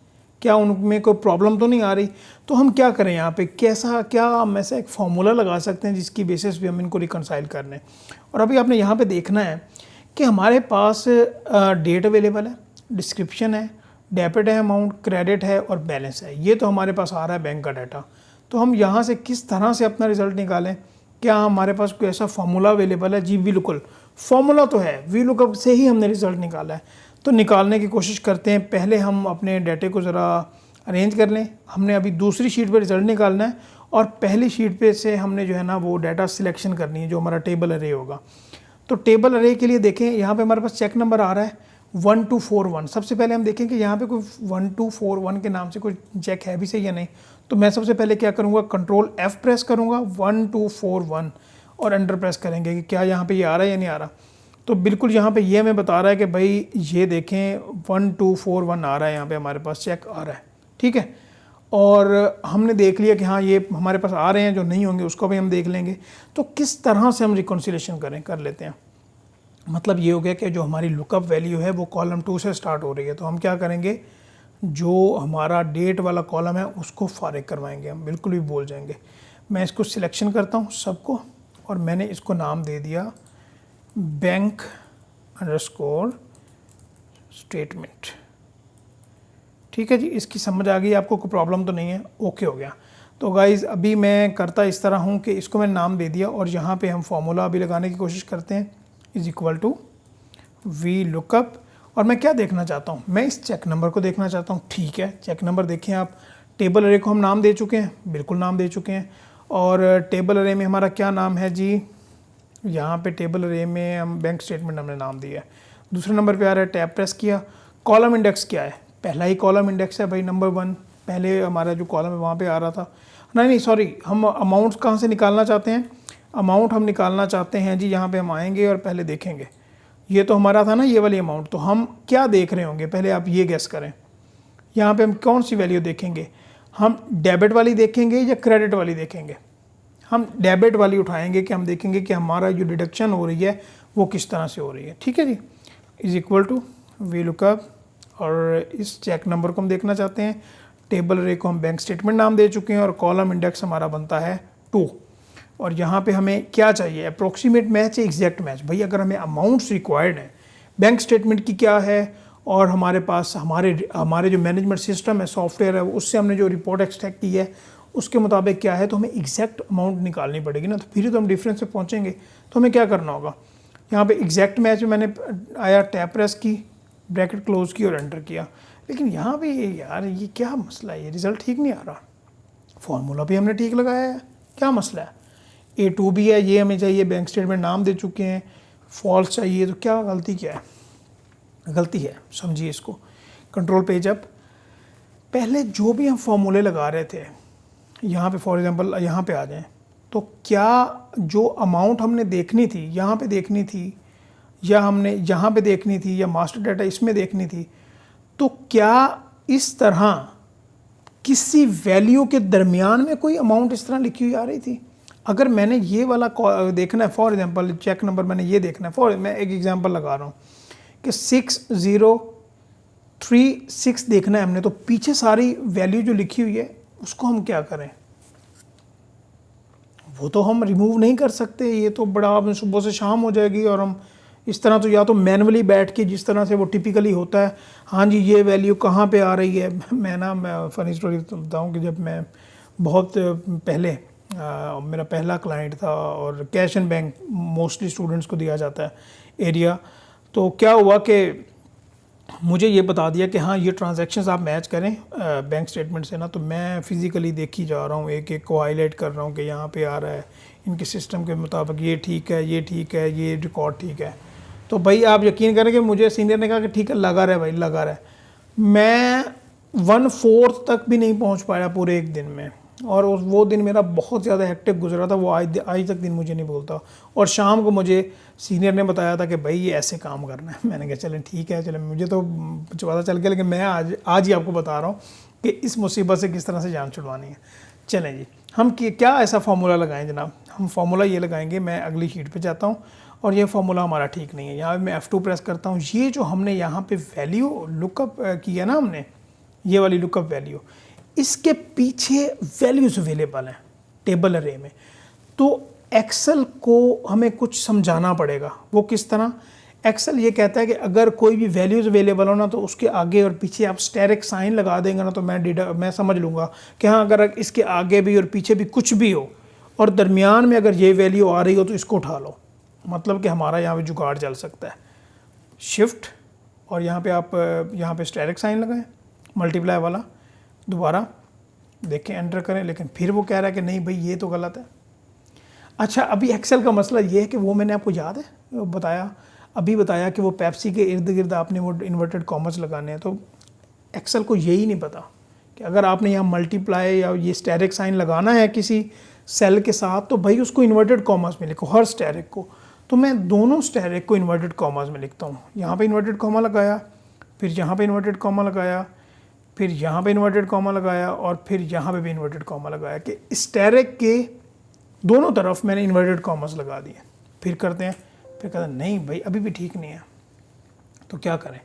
क्या उनमें कोई प्रॉब्लम तो नहीं आ रही। तो हम क्या करें यहाँ पे, क्या हम ऐसा एक फार्मूला लगा सकते हैं जिसकी बेसिस पे हम इनको रिकंसाइल कर लें। और अभी आपने यहाँ पे देखना है कि हमारे पास डेट अवेलेबल है, डिस्क्रिप्शन है, डेबिट है अमाउंट, क्रेडिट है और बैलेंस है। ये तो हमारे पास आ रहा है बैंक का डाटा। तो हम यहाँ से किस तरह से अपना रिजल्ट निकालें, क्या हमारे पास कोई ऐसा फार्मूला अवेलेबल है? जी बिल्कुल, फार्मूला तो है, VLOOKUP से ही हमने रिज़ल्ट निकाला है। तो निकालने की कोशिश करते हैं। पहले हम अपने डाटे को ज़रा अरेंज कर लें। हमने अभी दूसरी शीट पर रिज़ल्ट निकालना है, और पहली शीट पे से हमने जो है ना वो डाटा सिलेक्शन करनी है, जो हमारा टेबल अरे होगा। तो टेबल अरे के लिए देखें, यहाँ पे हमारे पास चेक नंबर आ रहा है 1241। सबसे पहले हम देखें कि यहाँ पे कोई 1241 के नाम से कोई चेक है भी सही या नहीं। तो मैं सबसे पहले क्या करूँगा, कंट्रोल F प्रेस करूँगा, 1241 और एंटर प्रेस करेंगे कि क्या यहाँ पे ये आ रहा है या नहीं आ रहा। तो बिल्कुल यहाँ पे ये हमें बता रहा है कि भाई ये देखें 1241 आ रहा है, यहाँ पे हमारे पास चेक आ रहा है, ठीक है। और हमने देख लिया कि हाँ ये हमारे पास आ रहे हैं, जो नहीं होंगे उसको भी हम देख लेंगे। तो किस तरह से हम रिकॉन्सिलिएशन कर लेते हैं। मतलब ये हो गया कि जो हमारी लुकअप वैल्यू है वो कॉलम 2 से स्टार्ट हो रही है, तो हम क्या करेंगे, जो हमारा डेट वाला कॉलम है उसको फारिग करवाएंगे, हम बिल्कुल भी भूल जाएंगे। मैं इसको सिलेक्शन करता हूँ सबको, और मैंने इसको नाम दे दिया बैंक अंडरस्कोर स्टेटमेंट, ठीक है जी। इसकी समझ आ गई आपको, कोई प्रॉब्लम तो नहीं है, ओके हो गया। तो गाइज़ अभी मैं करता इस तरह हूँ कि इसको मैंने नाम दे दिया, और यहाँ पे हम फॉर्मूला अभी लगाने की कोशिश करते हैं, इज़ इक्वल टू VLOOKUP। और मैं क्या देखना चाहता हूँ, मैं इस चेक नंबर को देखना चाहता हूँ, ठीक है। चेक नंबर देखें आप, टेबल अरे को हम नाम दे चुके हैं, बिल्कुल नाम दे चुके हैं। और टेबल अरे में हमारा क्या नाम है जी, यहाँ पे टेबल अरे में हम बैंक स्टेटमेंट हमने नाम दिया है। दूसरे नंबर पे आ रहा है, टैब प्रेस किया। कॉलम इंडेक्स क्या है, पहला ही कॉलम इंडेक्स है भाई, नंबर 1। पहले हमारा जो कॉलम है वहाँ पे आ रहा था, नहीं सॉरी, हम अमाउंट्स कहाँ से निकालना चाहते हैं, अमाउंट हम निकालना चाहते हैं जी, यहाँ पे हम आएंगे और पहले देखेंगे, ये तो हमारा था ना ये वाली अमाउंट। तो हम क्या देख रहे होंगे, पहले आप ये गेस करें, यहाँ पे हम कौन सी वैल्यू देखेंगे, हम डेबिट वाली देखेंगे या क्रेडिट वाली देखेंगे। हम डेबिट वाली उठाएंगे कि हम देखेंगे कि हमारा जो डिडक्शन हो रही है वो किस तरह से हो रही है, ठीक है जी। इज़ इक्वल टू VLOOKUP, और इस चेक नंबर को हम देखना चाहते हैं। टेबल अरे को हम बैंक स्टेटमेंट नाम दे चुके हैं, और कॉलम इंडेक्स हमारा बनता है 2। और यहाँ पे हमें क्या चाहिए, अप्रोक्सीमेट मैच है, एग्जैक्ट मैच। भाई अगर हमें अमाउंट्स रिक्वायर्ड हैं बैंक स्टेटमेंट की क्या है और हमारे पास हमारे जो मैनेजमेंट सिस्टम है, सॉफ्टवेयर है, उससे हमने जो रिपोर्ट एक्सट्रैक्ट की है उसके मुताबिक क्या है, तो हमें एग्जैक्ट अमाउंट निकालनी पड़ेगी ना, तो फिर ही तो हम डिफरेंस पे पहुँचेंगे। तो हमें क्या करना होगा, यहाँ पे एग्जैक्ट मैच में मैंने आया, टैप प्रेस की, ब्रैकेट क्लोज की और एंटर किया। लेकिन यहाँ पे यार ये क्या मसला है, ये रिज़ल्ट ठीक नहीं आ रहा। फॉर्मूला भी हमने ठीक लगाया है, क्या मसला है, A2 भी है, ये हमें चाहिए, बैंक स्टेटमेंट नाम दे चुके हैं, फॉल्स चाहिए, तो क्या गलती क्या है, गलती है, समझिए इसको। कंट्रोल पेज अप, पहले जो भी हम फॉर्मूले लगा रहे थे, यहाँ पे फॉर एग्जांपल यहाँ पे आ जाएं, तो क्या जो अमाउंट हमने देखनी थी यहाँ पे देखनी थी, या हमने यहाँ पे देखनी थी, या मास्टर डाटा इसमें देखनी थी, तो क्या इस तरह किसी वैल्यू के दरमियान में कोई अमाउंट इस तरह लिखी हुई आ रही थी। अगर मैंने ये वाला देखना है, फॉर एग्जांपल चेक नंबर मैंने ये देखना है, मैं एक एग्जांपल लगा रहा हूँ कि 6036 देखना है हमने, तो पीछे सारी वैल्यू जो लिखी हुई है उसको हम क्या करें, वो तो हम रिमूव नहीं कर सकते, ये तो बड़ा सुबह से शाम हो जाएगी, और हम इस तरह तो या तो मैनुअली बैठ के, जिस तरह से वो टिपिकली होता है, हाँ जी ये वैल्यू कहाँ पे आ रही है। मैं फ़नी स्टोरी बताऊँ कि जब मैं बहुत पहले मेरा पहला क्लाइंट था, और cash and bank mostly students को दिया जाता है एरिया, तो क्या हुआ कि मुझे ये बता दिया कि हाँ ये ट्रांजैक्शंस आप मैच करें बैंक स्टेटमेंट से ना, तो मैं फ़िज़िकली देखी जा रहा हूँ, एक एक को हाईलाइट कर रहा हूँ कि यहाँ पे आ रहा है, इनके सिस्टम के मुताबिक ये ठीक है, ये ठीक है, ये रिकॉर्ड ठीक है। तो भाई आप यकीन करें कि मुझे सीनियर ने कहा कि ठीक है लगा रहा है भाई, लगा रहा है। मैं 1/4 तक भी नहीं पहुँच पाया पूरे एक दिन में, और वो दिन मेरा बहुत ज़्यादा हेक्टिक गुजरा था, वो आज तक दिन मुझे नहीं भूलता। और शाम को मुझे सीनियर ने बताया था कि भाई ये ऐसे काम करना है। मैंने कहा चलें ठीक है, चलें, मुझे तो पता चल गया, लेकिन मैं आज ही आपको बता रहा हूँ कि इस मुसीबत से किस तरह से जान छुड़वानी है। चलें जी, हम क्या ऐसा फार्मूला लगाएं जनाब, हम फार्मूला ये लगाएंगे, मैं अगली शीट पर जाता हूँ, और ये फार्मूला हमारा ठीक नहीं है। यहाँ पे मैं F2 प्रेस करता हूँ, ये जो हमने यहाँ पे वैल्यू लुकअप किया ना हमने, ये वाली लुकअप वैल्यू, इसके पीछे वैल्यूज़ अवेलेबल हैं टेबल अरे में। तो एक्सेल को हमें कुछ समझाना पड़ेगा, वो किस तरह। एक्सेल ये कहता है कि अगर कोई भी वैल्यूज़ अवेलेबल हो ना, तो उसके आगे और पीछे आप स्टेरिक साइन लगा देंगे ना, तो मैं समझ लूँगा कि हाँ अगर इसके आगे भी और पीछे भी कुछ भी हो, और दरमियान में अगर ये वैल्यू आ रही हो, तो इसको उठा लो, मतलब कि हमारा यहाँ पे जुगाड़ चल सकता है। शिफ्ट, और यहाँ पे आप यहाँ पे स्टेरिक साइन लगाएं, मल्टीप्लाई वाला, दोबारा देखें, एंटर करें, लेकिन फिर वो कह रहा है कि नहीं भाई ये तो गलत है। अच्छा, अभी एक्सेल का मसला ये है कि वो मैंने आपको याद है बताया कि वो पेप्सी के इर्द गिर्द आपने वो इन्वर्टेड कॉमर्स लगाने हैं। तो एक्सेल को यही नहीं पता कि अगर आपने यहाँ मल्टीप्लाई या ये स्टेरिक साइन लगाना है किसी सेल के साथ, तो भाई उसको इन्वर्टेड कॉमर्स में लिखो, हर स्टेरिक को। तो मैं दोनों स्टेरिक को इन्वर्टेड कॉमर्स में लिखता हूँ। यहाँ पे इन्वर्टेड कॉमा लगाया, फिर यहाँ पे इन्वर्टेड कॉमा लगाया, फिर यहाँ पे इन्वर्टेड कॉमा लगाया, और फिर यहाँ पे भी इन्वर्टेड कॉमा लगाया, कि स्टेरिक के दोनों तरफ मैंने इन्वर्टेड कॉमर्स लगा दिए। फिर करते हैं, फिर कहते हैं नहीं भाई अभी भी ठीक नहीं है, तो क्या करें।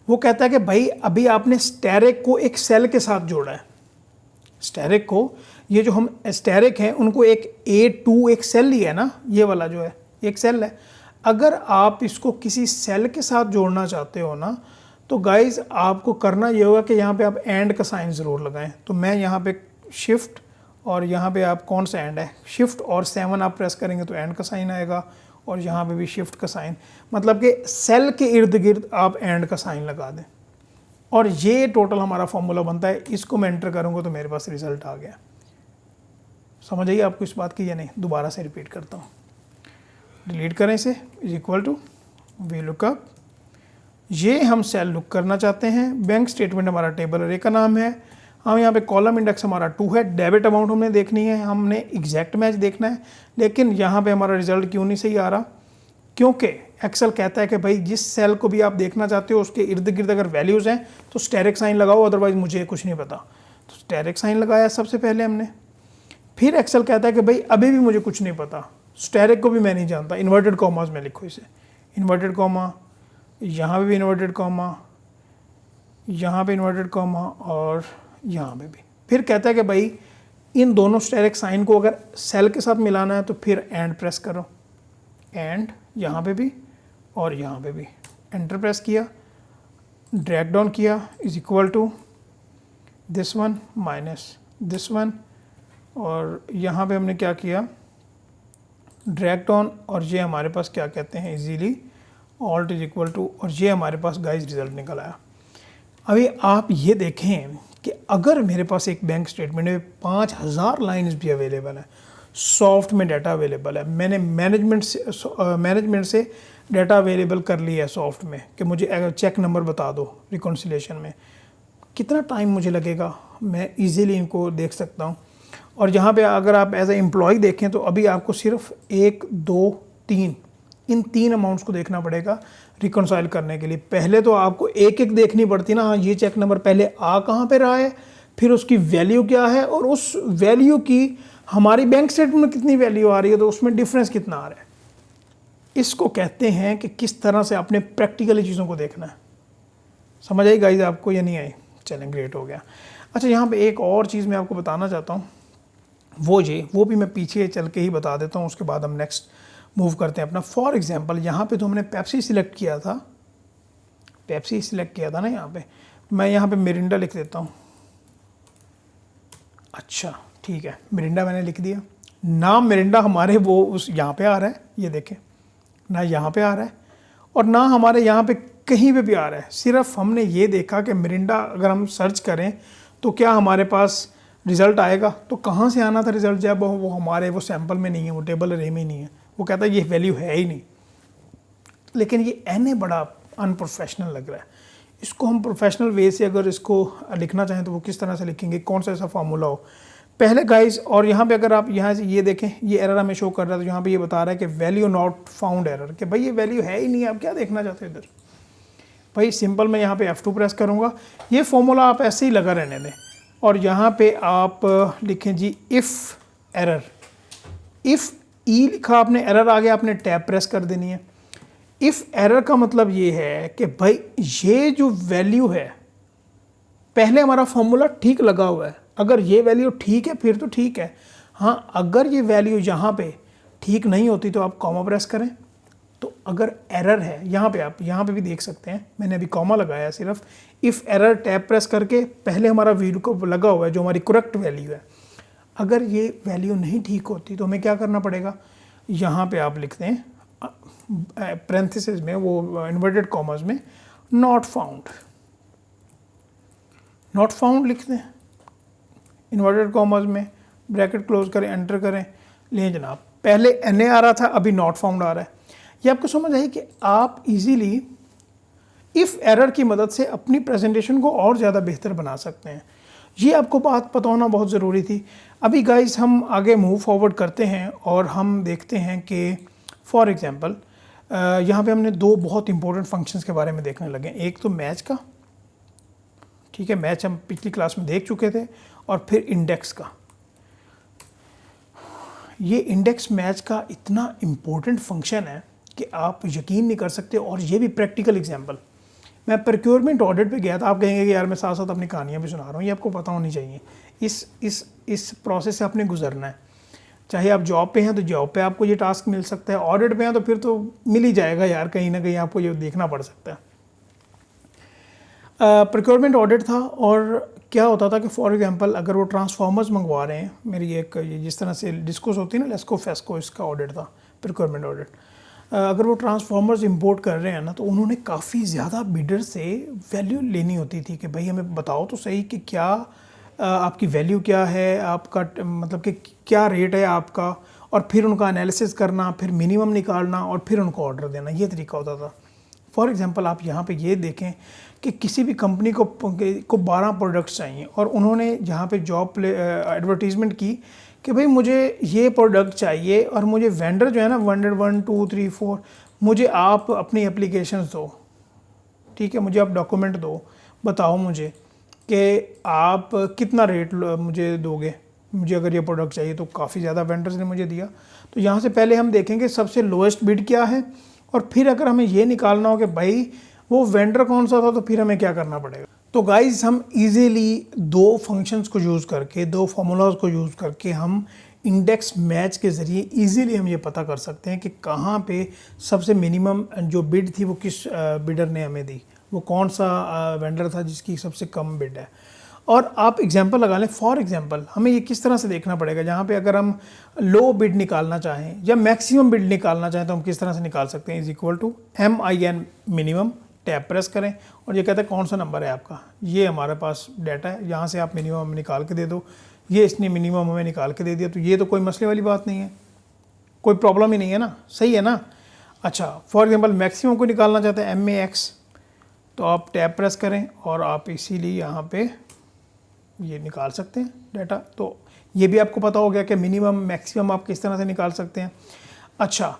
वो कहता है कि भाई अभी आपने स्टेरिक को एक सेल के साथ जोड़ा है। स्टेरिक को, ये जो हम स्टेरिक हैं उनको एक A2 एक सेल लिया है ना, ये वाला जो है एक सेल है। अगर आप इसको किसी सेल के साथ जोड़ना चाहते हो ना, तो गाइज आपको करना ये होगा कि यहाँ पे आप एंड का साइन ज़रूर लगाएं। तो मैं यहाँ पे शिफ्ट, और यहाँ पे आप कौन सा एंड है, शिफ्ट और 7 आप प्रेस करेंगे तो एंड का साइन आएगा, और यहाँ पे भी शिफ्ट का साइन, मतलब कि सेल के इर्द गिर्द आप एंड का साइन लगा दें, और ये टोटल हमारा फॉर्मूला बनता है। इसको मैं एंटर करूँगा तो मेरे पास रिजल्ट आ गया। समझ आइए आपको इस बात की या नहीं, दोबारा से रिपीट करता हूँ। डिलीट करें इसे, is equal to V lookup, ये हम सेल लुक करना चाहते हैं, बैंक स्टेटमेंट हमारा टेबल अरे का नाम है, हम यहाँ पे कॉलम इंडेक्स हमारा 2 है, डेबिट अमाउंट हमने देखनी है, हमने एग्जैक्ट मैच देखना है। लेकिन यहाँ पे हमारा रिजल्ट क्यों नहीं सही आ रहा, क्योंकि एक्सेल कहता है कि भाई जिस सेल को भी आप देखना चाहते हो उसके इर्द गिर्द अगर वैल्यूज़ हैं तो स्टेरिक साइन लगाओ, अदरवाइज मुझे कुछ नहीं पता। तो स्टेरिक साइन लगाया सबसे पहले हमने, फिर एक्सेल कहता है कि भाई अभी भी मुझे कुछ नहीं पता, स्टेरिक को भी मैं नहीं जानता, इन्वर्टेड कॉमास में लिखो इसे, इन्वर्टेड कॉमा, यहाँ पे भी इन्वर्टेड कॉमा, यहाँ पे इन्वर्टेड कॉमा, और यहाँ पे भी। फिर कहता है कि भाई इन दोनों स्टेरिक साइन को अगर सेल के साथ मिलाना है तो फिर एंड प्रेस करो, एंड यहाँ पे भी और यहाँ पे भी, एंटर प्रेस किया, ड्रैग डाउन किया is equal to this one minus this one, और यहाँ पे हमने क्या किया, ड्रैग डाउन, और ये हमारे पास क्या कहते हैं easily alt is equal to, और ये हमारे पास गाइस रिजल्ट निकल आया। अभी आप ये देखें कि अगर मेरे पास एक बैंक स्टेटमेंट में 5000 लाइन्स भी अवेलेबल है, सॉफ्ट में डाटा अवेलेबल है, मैंने मैनेजमेंट से डाटा अवेलेबल कर लिया है सॉफ्ट में कि मुझे चेक नंबर बता दो रिकॉन्सिलेशन में, कितना टाइम मुझे लगेगा, मैं इजीली इनको देख सकता हूँ। और यहाँ पे अगर आप एज ए एम्प्लॉय देखें तो अभी आपको सिर्फ 1 2 3 इन 3 अमाउंट्स को देखना पड़ेगा रिकॉन्साइल करने के लिए। पहले तो आपको एक एक देखनी पड़ती ना, हाँ ये चेक नंबर पहले आ कहाँ पे रहा है, फिर उसकी वैल्यू क्या है, और उस वैल्यू की हमारी बैंक स्टेटमेंट में कितनी वैल्यू आ रही है, तो उसमें डिफरेंस कितना आ रहा है। इसको कहते हैं कि किस तरह से आपने प्रैक्टिकली चीज़ों को देखना है। समझ आई गाइस आपको या नहीं आई? चलें, ग्रेट हो गया। अच्छा, यहाँ पे एक और चीज़ मैं आपको बताना चाहता हूँ, वो भी मैं पीछे चल के ही बता देता हूँ, उसके बाद हम नेक्स्ट मूव करते हैं अपना। फॉर एग्जांपल यहाँ पे तो हमने पेप्सी सिलेक्ट किया था, ना यहाँ पे, मैं यहाँ पे मिरिंडा लिख देता हूँ। अच्छा ठीक है, मिरिंडा मैंने लिख दिया। नाम मिरिंडा हमारे वो उस यहाँ पे आ रहा है, ये देखें ना, यहाँ पे आ रहा है, और ना हमारे यहाँ पे कहीं पे भी आ रहा है। सिर्फ हमने ये देखा कि मिरिंडा अगर हम सर्च करें तो क्या हमारे पास रिज़ल्ट आएगा, तो कहाँ से आना था रिज़ल्ट, जब वो हमारे वो सैंपल में नहीं है, वो टेबल अरे में नहीं है, वो कहता है ये वैल्यू है ही नहीं। लेकिन ये एन बड़ा अनप्रोफेशनल लग रहा है। इसको हम प्रोफेशनल वे से अगर इसको लिखना चाहें तो वो किस तरह से लिखेंगे, कौन सा ऐसा फार्मूला हो पहले गाइस। और यहाँ पे अगर आप यहाँ से ये देखें, ये एरर हमें शो कर रहा है, तो यहाँ पे ये बता रहा है कि वैल्यू नॉट फाउंड एरर, कि भाई ये वैल्यू है ही नहीं, आप क्या देखना चाहते हो इधर। भाई सिंपल मैं यहाँ पे F2 प्रेस करूँगा, ये फॉर्मूला आप ऐसे ही लगा रहने दें, और यहाँ पे आप लिखें जी इफ़ एरर, इफ़ ई लिखा आपने, एरर आ गया, आपने टैब प्रेस कर देनी है। इफ़ एरर का मतलब ये है कि भाई ये जो वैल्यू है, पहले हमारा फॉर्मूला ठीक लगा हुआ है, अगर ये वैल्यू ठीक है फिर तो ठीक है। हाँ, अगर ये वैल्यू यहाँ पे ठीक नहीं होती तो आप कॉमा प्रेस करें। तो अगर एरर है यहाँ पे, आप यहाँ पे भी देख सकते हैं, मैंने अभी कॉमा लगाया है सिर्फ। इफ़ एरर टैब प्रेस करके पहले हमारा वैल्यू को लगा हुआ है जो हमारी करेक्ट वैल्यू है। अगर ये वैल्यू नहीं ठीक होती तो हमें क्या करना पड़ेगा, यहाँ पे आप लिखते हैं पैरेंथेसिस में, वो इन्वर्टेड कॉमर्स में, नॉट फाउंड लिखते हैं इन्वर्टेड कॉमर्स में, ब्रैकेट क्लोज करें, एंटर करें। ले जनाब, पहले एन आ रहा था, अभी नॉट फाउंड आ रहा है। ये आपको समझ आई कि आप इजीली इफ़ एरर की मदद से अपनी प्रेजेंटेशन को और ज़्यादा बेहतर बना सकते हैं। ये आपको बात पता होना बहुत ज़रूरी थी। अभी गाइस हम आगे मूव फॉरवर्ड करते हैं और हम देखते हैं कि फॉर एग्जांपल यहाँ पे हमने 2 बहुत इंपॉर्टेंट फंक्शंस के बारे में देखने लगे। एक तो मैच का, ठीक है, मैच हम पिछली क्लास में देख चुके थे, और फिर इंडेक्स का। ये इंडेक्स मैच का इतना इम्पोर्टेंट फंक्शन है कि आप यकीन नहीं कर सकते। और ये भी प्रैक्टिकल एग्जांपल, मैं प्रोक्योरमेंट ऑडिट पे गया था। आप कहेंगे कि यार मैं साथ साथ अपनी कहानियाँ भी सुना रहा हूँ, ये आपको पता होनी चाहिए। इस प्रोसेस से आपने गुजरना है। चाहे आप जॉब पे हैं तो जॉब पे आपको ये टास्क मिल सकता है, ऑडिट पे हैं तो फिर तो मिल ही जाएगा यार, कहीं ना कहीं आपको ये देखना पड़ सकता है। प्रोक्योरमेंट ऑडिट था, और क्या होता था कि फॉर एग्जांपल अगर वो ट्रांसफार्मर्स मंगवा रहे हैं, मेरी एक जिस तरह से डिस्कोस होती है ना, लेस्को फेस्को, इसका ऑडिट था प्रोक्योरमेंट ऑडिट। अगर वो ट्रांसफार्मर्स इंपोर्ट कर रहे हैं ना, तो उन्होंने काफ़ी ज़्यादा बिडर से वैल्यू लेनी होती थी कि भाई हमें बताओ तो सही कि क्या आपकी वैल्यू क्या है, आपका मतलब कि क्या रेट है आपका, और फिर उनका एनालिसिस करना, फिर मिनिमम निकालना, और फिर उनको ऑर्डर देना। ये तरीका होता था। फॉर एग्जांपल आप यहाँ पे ये देखें कि किसी भी कंपनी को 12 प्रोडक्ट्स चाहिए, और उन्होंने जहाँ पे जॉब एडवर्टीज़मेंट की कि भाई मुझे ये प्रोडक्ट चाहिए, और मुझे वेंडर जो है ना, वेंडर 1 2 3 4, मुझे आप अपनी एप्लीकेशन दो, ठीक है, मुझे आप डॉक्यूमेंट दो, बताओ मुझे कि आप कितना रेट मुझे दोगे, मुझे अगर ये प्रोडक्ट चाहिए। तो काफ़ी ज़्यादा वेंडर्स ने मुझे दिया। तो यहाँ से पहले हम देखेंगे सबसे लोएस्ट बिड क्या है, और फिर अगर हमें ये निकालना हो कि भाई वो वेंडर कौन सा था, तो फिर हमें क्या करना पड़ेगा। तो गाइज हम इजीली 2 फंक्शंस को यूज़ करके, 2 फार्मूलाज को यूज़ करके हम इंडेक्स मैच के ज़रिए इजीली हम ये पता कर सकते हैं कि कहाँ पे सबसे मिनिमम जो बिड थी वो किस बिडर ने हमें दी। वो कौन सा वेंडर था जिसकी सबसे कम बिड है। और आप एग्जांपल लगा लें, फॉर एग्जांपल हमें ये किस तरह से देखना पड़ेगा, जहाँ पे अगर हम लो बिड निकालना चाहें या मैक्सिमम बिड निकालना चाहें तो हम किस तरह से निकाल सकते हैं। Is equal to MIN minimum, tab press करें और ये कहता है कौन सा नंबर है आपका। ये हमारे पास डाटा है, यहाँ से आप मिनिमम हमें निकाल के दे दो। ये इसने मिनिमम हमें निकाल के दे दिया, तो ये तो कोई मसले वाली बात नहीं है, कोई प्रॉब्लम ही नहीं है ना, सही है ना। अच्छा, फॉर एग्जांपल मैक्सिमम को निकालना चाहते हैं MAX, तो आप टैब प्रेस करें और आप इसीलिए यहाँ पे ये निकाल सकते हैं डाटा। तो ये भी आपको पता हो गया कि मिनिमम मैक्सिमम आप किस तरह से निकाल सकते हैं। अच्छा,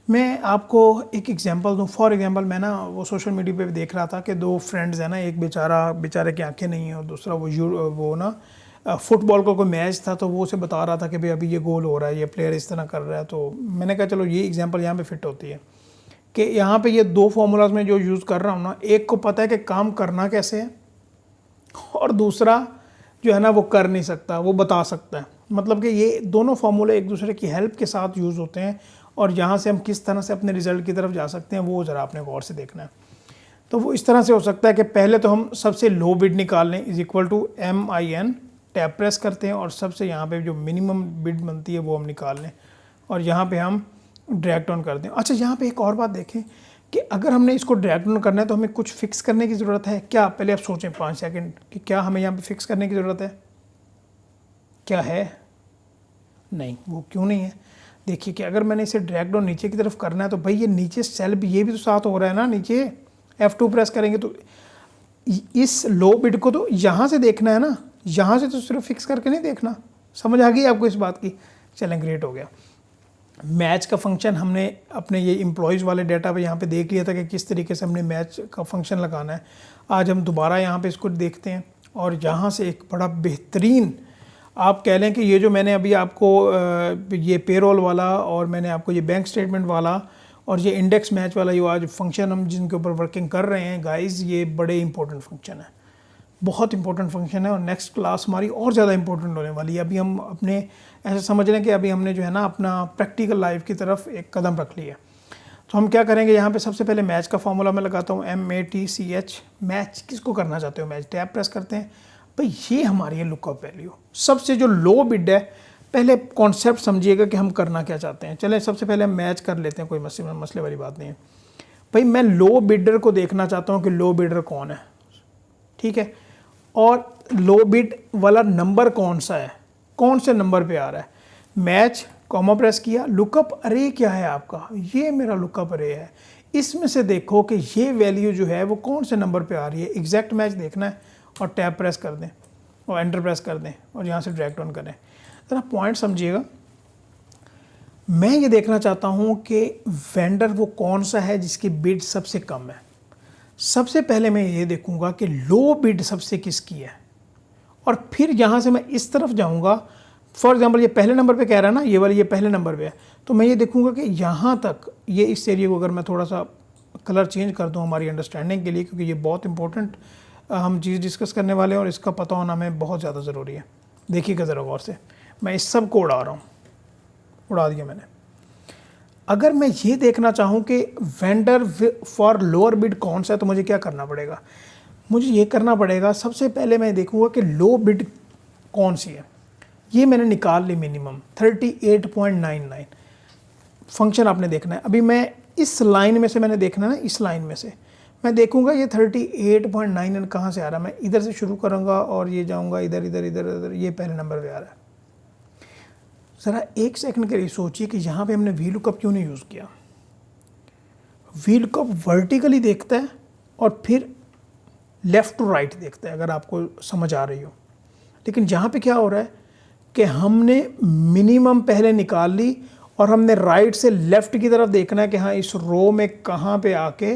मैं आपको एक एग्जांपल दूं। फॉर एग्जांपल मैं ना वो सोशल मीडिया पे देख रहा था कि दो फ्रेंड्स हैं ना, एक बेचारे की आंखें नहीं हैं और दूसरा वो ना फुटबॉल का कोई मैच था, तो वो उसे बता रहा था कि भाई अभी ये गोल हो रहा है, ये प्लेयर इस तरह कर रहा है। तो मैंने कहा चलो ये एग्जांपल यहाँ पे फिट होती है कि यहाँ पे ये दो फार्मूलाज में जो यूज़ कर रहा हूँ ना, एक को पता है कि काम करना कैसे है और दूसरा जो है ना वो कर नहीं सकता, वो बता सकता है। मतलब कि ये दोनों फार्मूले एक दूसरे की हेल्प के साथ यूज़ होते हैं और यहाँ से हम किस तरह से अपने रिजल्ट की तरफ जा सकते हैं वो ज़रा आपने गौर से देखना है। तो वो इस तरह से हो सकता है कि पहले तो हम सबसे लो बिड निकाल लें, is equal to MIN, tab press करते हैं और सबसे यहाँ पे जो मिनिमम बिड बनती है वो हम निकाल लें और यहाँ पे हम ड्रैग डाउन कर दें। अच्छा, यहाँ पे एक और बात देखें कि अगर हमने इसको ड्रैग डाउन करना है तो हमें कुछ फिक्स करने की ज़रूरत है क्या। पहले आप सोचें 5 सेकंड कि क्या हमें यहाँ पे फिक्स करने की ज़रूरत है, क्या है? नहीं, वो क्यों नहीं है। देखिए कि अगर मैंने इसे ड्रैग डाउन नीचे की तरफ करना है तो भाई ये नीचे सेल भी, ये भी तो साथ हो रहा है ना, नीचे F2 प्रेस करेंगे तो इस लो बिड को तो यहाँ से देखना है ना, यहाँ से तो सिर्फ फिक्स करके नहीं देखना। समझ आ गई आपको इस बात की? चलें, ग्रेट हो गया। मैच का फंक्शन हमने अपने ये एम्प्लॉयज़ वाले डाटा पे यहाँ पे देख लिया था कि किस तरीके से हमने मैच का फंक्शन लगाना है। आज हम दोबारा यहाँ पे इसको देखते हैं और यहाँ से एक बड़ा बेहतरीन, आप कह लें कि ये जो मैंने अभी आपको ये पेरोल वाला और मैंने आपको ये बैंक स्टेटमेंट वाला और ये इंडेक्स मैच वाला, ये आज फंक्शन हम जिनके ऊपर वर्किंग कर रहे हैं गाइस, ये बड़े इंपॉर्टेंट फंक्शन है, बहुत इंपॉर्टेंट फंक्शन है और नेक्स्ट क्लास हमारी और ज़्यादा इंपॉर्टेंट होने वाली है। अभी हम अपने ऐसे समझ लें कि अभी हमने जो है ना अपना प्रैक्टिकल लाइफ की तरफ एक कदम रख लिया। तो हम क्या करेंगे, यहाँ पे सबसे पहले मैच का फॉर्मूला मैं लगाता हूँ MATCH। मैच किसको करना चाहते हो, मैच, टैब प्रेस करते हैं। भाई ये हमारी है लुकअप वैल्यू, सबसे जो लो बिड है। पहले कॉन्सेप्ट समझिएगा कि हम करना क्या चाहते हैं। चलें सबसे पहले हम मैच कर लेते हैं, कोई मसले वाली बात नहीं है। भाई मैं लो बिडर को देखना चाहता हूँ कि लो बिडर कौन है, ठीक है, और लो बिड वाला नंबर कौन सा है, कौन से नंबर पे आ रहा है। मैच, कॉमा प्रेस किया, लुकअप अरे क्या है आपका, ये मेरा लुकअप अरे है, इसमें से देखो कि ये वैल्यू जो है वो कौन से नंबर पे आ रही है। एग्जैक्ट मैच देखना है और टैब प्रेस कर दें और एंटर प्रेस कर दें और यहाँ से ड्रैग डाउन करें। ज़रा पॉइंट समझिएगा, मैं ये देखना चाहता हूँ कि वेंडर वो कौन सा है जिसकी बिड सबसे कम है। सबसे पहले मैं ये देखूंगा कि लो बिड सबसे किसकी है और फिर यहाँ से मैं इस तरफ जाऊँगा। फॉर एग्जांपल ये पहले नंबर पे कह रहा है ना, ये वाली, ये पहले नंबर पे है, तो मैं ये देखूंगा कि यहाँ तक ये इस एरिया को अगर मैं थोड़ा सा कलर चेंज कर दूँ हमारी अंडरस्टैंडिंग के लिए, क्योंकि ये बहुत इंपॉर्टेंट हम चीज़ डिस्कस करने वाले हैं और इसका पता होना हमें बहुत ज़्यादा ज़रूरी है। देखिएगा ज़रा गौर से, मैं इस सब को उड़ा रहा हूँ, उड़ा दिया मैंने। अगर मैं ये देखना चाहूँ कि वेंडर फॉर लोअर बिड कौन सा है तो मुझे क्या करना पड़ेगा, मुझे ये करना पड़ेगा सबसे पहले मैं देखूँगा कि लो बिड कौन सी है। ये मैंने निकाल ली मिनिमम 38.99 फंक्शन आपने देखना है। अभी मैं इस लाइन में से मैंने देखना है ना, इस लाइन में से मैं देखूंगा ये 38.99 कहाँ से आ रहा है। मैं इधर से शुरू करूँगा और ये जाऊँगा इधर इधर इधर इधर, ये पहले नंबर पे आ रहा है। ज़रा एक सेकंड के लिए सोचिए कि यहाँ पे हमने वी लुकअप क्यों नहीं यूज़ किया। वी लुकअप वर्टिकली देखता है और फिर लेफ़्ट टू राइट देखता है, अगर आपको समझ आ रही हो। लेकिन जहाँ पे क्या हो रहा है कि हमने मिनिमम पहले निकाल ली और हमने राइट से लेफ़्ट की तरफ देखना है कि हाँ इस रो में कहाँ पे आके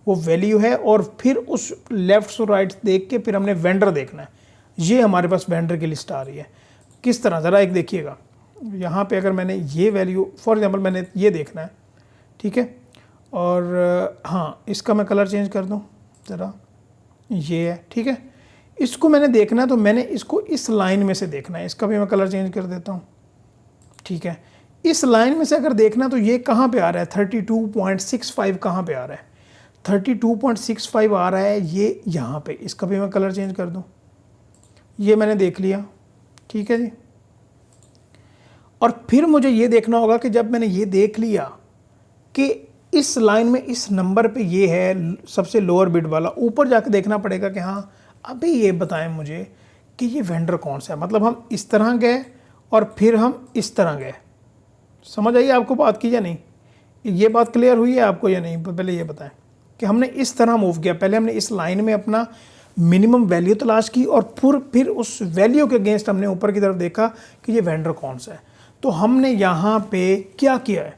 वो वैल्यू है, और फिर उस लेफ़्ट से राइट देख के फिर हमने वेंडर देखना है। ये हमारे पास वेंडर की लिस्ट आ रही है। किस तरह, ज़रा एक देखिएगा, यहाँ पे अगर मैंने ये वैल्यू फॉर एग्जांपल मैंने ये देखना है, ठीक है, और हाँ इसका मैं कलर चेंज कर दूँ ज़रा, ये है, ठीक है, इसको मैंने देखना है तो मैंने इसको इस लाइन में से देखना है। इसका भी मैं कलर चेंज कर देता हूँ, ठीक है। इस लाइन में से अगर देखना तो ये कहाँ पे आ रहा है 32.65 कहाँ पे आ रहा है। 32.65 आ रहा है ये यहाँ पे, इसका भी मैं कलर चेंज कर दूँ, ये मैंने देख लिया, ठीक है जी। और फिर मुझे ये देखना होगा कि जब मैंने ये देख लिया कि इस लाइन में इस नंबर पे ये है सबसे लोअर बिड वाला, ऊपर जाके देखना पड़ेगा कि हाँ अभी ये बताएं मुझे कि ये वेंडर कौन सा है। मतलब हम इस तरह गए और फिर हम इस तरह गए, समझ आइए आपको बात की या नहीं, ये बात क्लियर हुई है आपको या नहीं? पहले ये बताएं कि हमने इस तरह मूव किया, पहले हमने इस लाइन में अपना मिनिमम वैल्यू तलाश की और फिर उस वैल्यू के अगेंस्ट हमने ऊपर की तरफ देखा कि ये वेंडर कौन सा है। तो हमने यहाँ पे क्या किया है,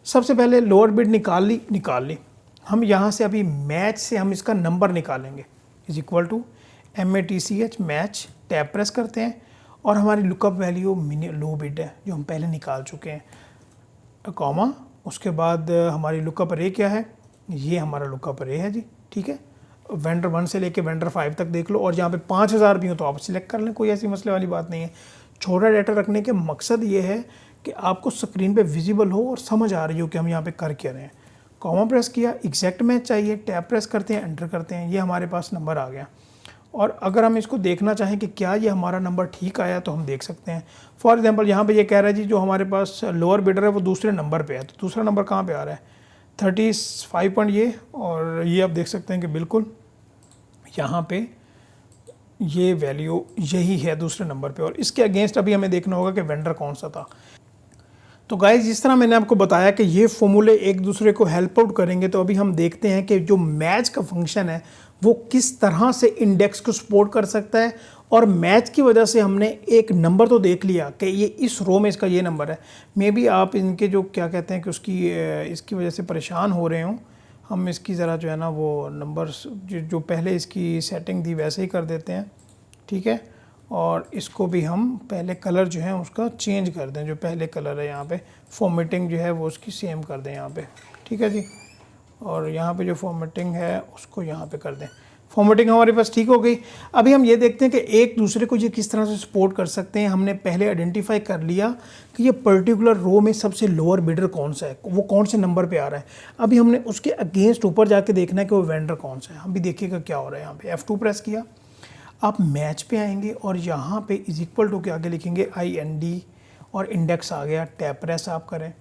सबसे पहले लोअर बिड निकाल ली। हम यहाँ से अभी मैच से हम इसका नंबर निकालेंगे, is equal to MATCH match, tab press करते हैं और हमारी लुकअप वैल्यू लो बिड है जो हम पहले निकाल चुके हैं, कॉमा, उसके बाद हमारी लुकअप रे क्या है, ये हमारा लुकअप रे है जी, ठीक है। वेंडर 1 से लेके वेंडर 5 तक देख लो, और जहाँ पे 5000 भी हो तो आप सिलेक्ट कर लें, कोई ऐसी मसले वाली बात नहीं है। छोटा डाटा रखने के मकसद ये है कि आपको स्क्रीन पे विजिबल हो और समझ आ रही हो कि हम यहाँ पे कर क्या रहे हैं। कॉमा प्रेस किया, एग्जैक्ट मैच चाहिए, टैब प्रेस करते हैं, एंटर करते हैं, ये हमारे पास नंबर आ गया। और अगर हम इसको देखना चाहें कि क्या ये हमारा नंबर ठीक आया तो हम देख सकते हैं। फॉर एग्जांपल यहाँ पे ये कह रहा है जी जो हमारे पास लोअर बिडर है वो दूसरे नंबर पे है, तो दूसरा नंबर कहाँ पे आ रहा है 35 पॉइंट ये, और ये आप देख सकते हैं कि बिल्कुल यहाँ पे ये वैल्यू यही है दूसरे नंबर पे, और इसके अगेंस्ट अभी हमें देखना होगा कि वेंडर कौन सा था। तो गाइज जिस तरह मैंने आपको बताया कि ये फॉर्मूले एक दूसरे को हेल्प आउट करेंगे, तो अभी हम देखते हैं कि जो मैच का फंक्शन है वो किस तरह से इंडेक्स को सपोर्ट कर सकता है। और मैच की वजह से हमने एक नंबर तो देख लिया कि ये इस रो में इसका ये नंबर है। मे बी आप इनके जो क्या कहते हैं कि इसकी वजह से परेशान हो रहे हों, हम इसकी ज़रा जो है ना वो नंबर्स जो पहले इसकी सेटिंग थी वैसे ही कर देते हैं, ठीक है। और इसको भी हम पहले कलर जो है उसका चेंज कर दें, जो पहले कलर है यहाँ पे फॉर्मेटिंग जो है वो उसकी सेम कर दें यहाँ पे, ठीक है जी। और यहाँ पे जो फॉर्मेटिंग है उसको यहाँ पे कर दें, फॉर्मेटिंग हमारे पास ठीक हो गई। अभी हम ये देखते हैं कि एक दूसरे को ये किस तरह से सपोर्ट कर सकते हैं। हमने पहले आइडेंटिफाई कर लिया कि ये पर्टिकुलर रो में सबसे लोअर बिडर कौन सा है, वो कौन से नंबर पे आ रहा है। अभी हमने उसके अगेंस्ट ऊपर जाके देखना है कि वो वेंडर कौन सा है। हम भी देखिएगा क्या हो रहा है। यहाँ पे F2 प्रेस किया, आप मैच पे आएंगे और यहाँ पे इज इक्वल टू के आगे लिखेंगे IND और इंडेक्स आ गया, टैब प्रेस आप करें।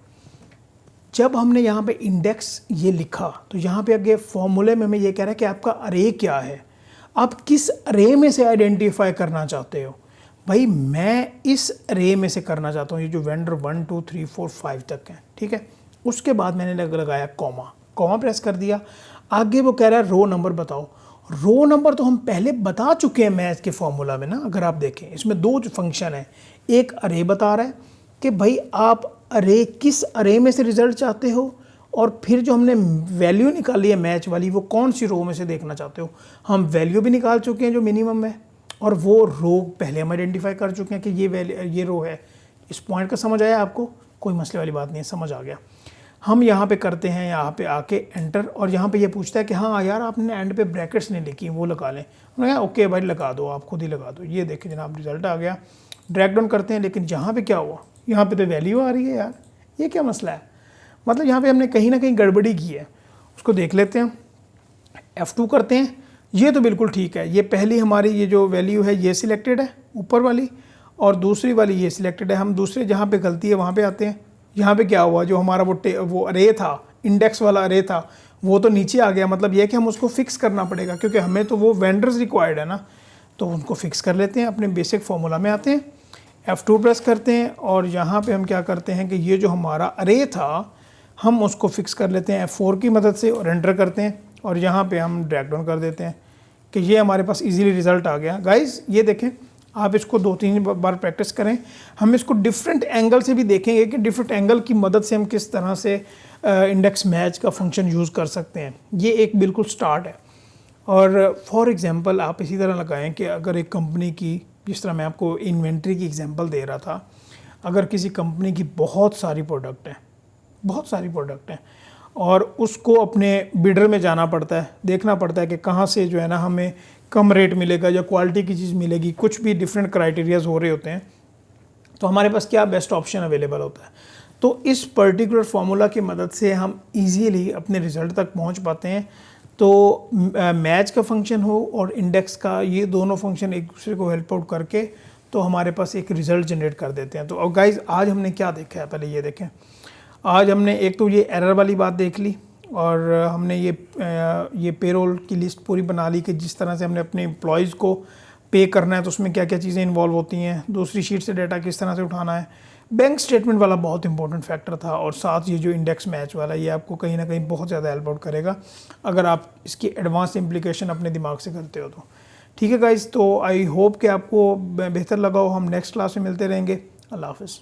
जब हमने यहाँ पे इंडेक्स ये लिखा तो यहाँ पे आगे फॉर्मूले में हमें ये कह रहा है कि आपका अरे क्या है, आप किस अरे में से आइडेंटिफाई करना चाहते हो। भाई मैं इस अरे में से करना चाहता हूँ, ये जो वेंडर 1 2 3 4 5 तक है, ठीक है। उसके बाद मैंने लगाया कॉमा प्रेस कर दिया। आगे वो कह रहा है रो नंबर बताओ। रो नंबर तो हम पहले बता चुके हैं मैथ के फॉर्मूला में ना, अगर आप देखें इसमें दो फंक्शन है। एक अरे बता रहा है कि भाई आप अरे किस अरे में से रिजल्ट चाहते हो, और फिर जो हमने वैल्यू निकाली है मैच वाली वो कौन सी रो में से देखना चाहते हो। हम वैल्यू भी निकाल चुके हैं जो मिनिमम है, और वो रो पहले हम आइडेंटिफाई कर चुके हैं कि ये रो है। इस पॉइंट का समझ आया आपको? कोई मसले वाली बात नहीं है, समझ आ गया। हम यहाँ पे करते हैं, यहाँ पे आके एंटर, और यहाँ पे ये पूछता है कि हाँ यार आपने एंड पे ब्रैकेट्स नहीं लिखी, वो लगा लें। उन्होंने कहा ओके भाई लगा दो, आप खुद ही लगा दो। ये देखें जनाब रिजल्ट आ गया। ड्रैग डाउन करते हैं, लेकिन यहाँ पे क्या हुआ, यहाँ पे तो वैल्यू आ रही है यार, ये क्या मसला है। मतलब यहाँ पे हमने कहीं ना कहीं गड़बड़ी की है, उसको देख लेते हैं। F2 करते हैं, ये तो बिल्कुल ठीक है। ये पहली हमारी ये जो वैल्यू है ये सिलेक्टेड है ऊपर वाली, और दूसरी वाली ये सिलेक्टेड है। हम दूसरे जहाँ पे गलती है वहाँ पे आते हैं। यहाँ पे क्या हुआ, जो हमारा वो अरे था, इंडेक्स वाला अरे था, वो तो नीचे आ गया। मतलब ये कि हम उसको फिक्स करना पड़ेगा, क्योंकि हमें तो वो वेंडर्स रिक्वायर्ड है ना, तो उनको फिक्स कर लेते हैं। अपने बेसिक फार्मूला में आते हैं, F2 प्रेस करते हैं, और यहाँ पे हम क्या करते हैं कि ये जो हमारा अरे था हम उसको फिक्स कर लेते हैं F4 की मदद से, और एंटर करते हैं, और यहाँ पे हम ड्रैग डाउन कर देते हैं कि ये हमारे पास इजीली रिजल्ट आ गया। गाइस ये देखें, आप इसको 2-3 बार प्रैक्टिस करें। हम इसको डिफरेंट एंगल से भी देखेंगे कि डिफरेंट एंगल की मदद से हम किस तरह से इंडेक्स मैच का फंक्शन यूज़ कर सकते हैं। ये एक बिल्कुल स्टार्ट है। और फॉर एग्जांपल आप इसी तरह लगाएं कि अगर एक कंपनी की, जिस तरह मैं आपको इन्वेंट्री की एग्जांपल दे रहा था, अगर किसी कंपनी की बहुत सारी प्रोडक्ट हैं और उसको अपने बिडर में जाना पड़ता है, देखना पड़ता है कि कहाँ से जो है ना हमें कम रेट मिलेगा या क्वालिटी की चीज़ मिलेगी, कुछ भी डिफरेंट क्राइटेरियाज हो रहे होते हैं, तो हमारे पास क्या बेस्ट ऑप्शन अवेलेबल होता है। तो इस पर्टिकुलर फार्मूला की मदद से हम इजीली अपने रिज़ल्ट तक पहुंच पाते हैं। तो मैच का फंक्शन हो और इंडेक्स का, ये दोनों फंक्शन एक दूसरे को हेल्प आउट करके तो हमारे पास एक रिज़ल्ट जनरेट कर देते हैं। तो अब गाइज आज हमने क्या देखा है, पहले ये देखें। आज हमने एक तो ये एरर वाली बात देख ली, और हमने ये पेरोल की लिस्ट पूरी बना ली कि जिस तरह से हमने अपने एम्प्लॉयज़ को पे करना है तो उसमें क्या क्या चीज़ें इन्वॉल्व होती हैं। दूसरी शीट से डाटा किस तरह से उठाना है। बैंक स्टेटमेंट वाला बहुत इंपॉर्टेंट फैक्टर था, और साथ ये जो इंडेक्स मैच वाला, ये आपको कहीं ना कहीं बहुत ज़्यादा हेल्प आउट करेगा अगर आप इसकी एडवांस इम्प्लीकेशन अपने दिमाग से करते हो तो। ठीक है गाइज़, तो आई होप कि आपको बेहतर लगा हो। हम नेक्स्ट क्लास में मिलते रहेंगे। अल्लाह हाफ़िज़।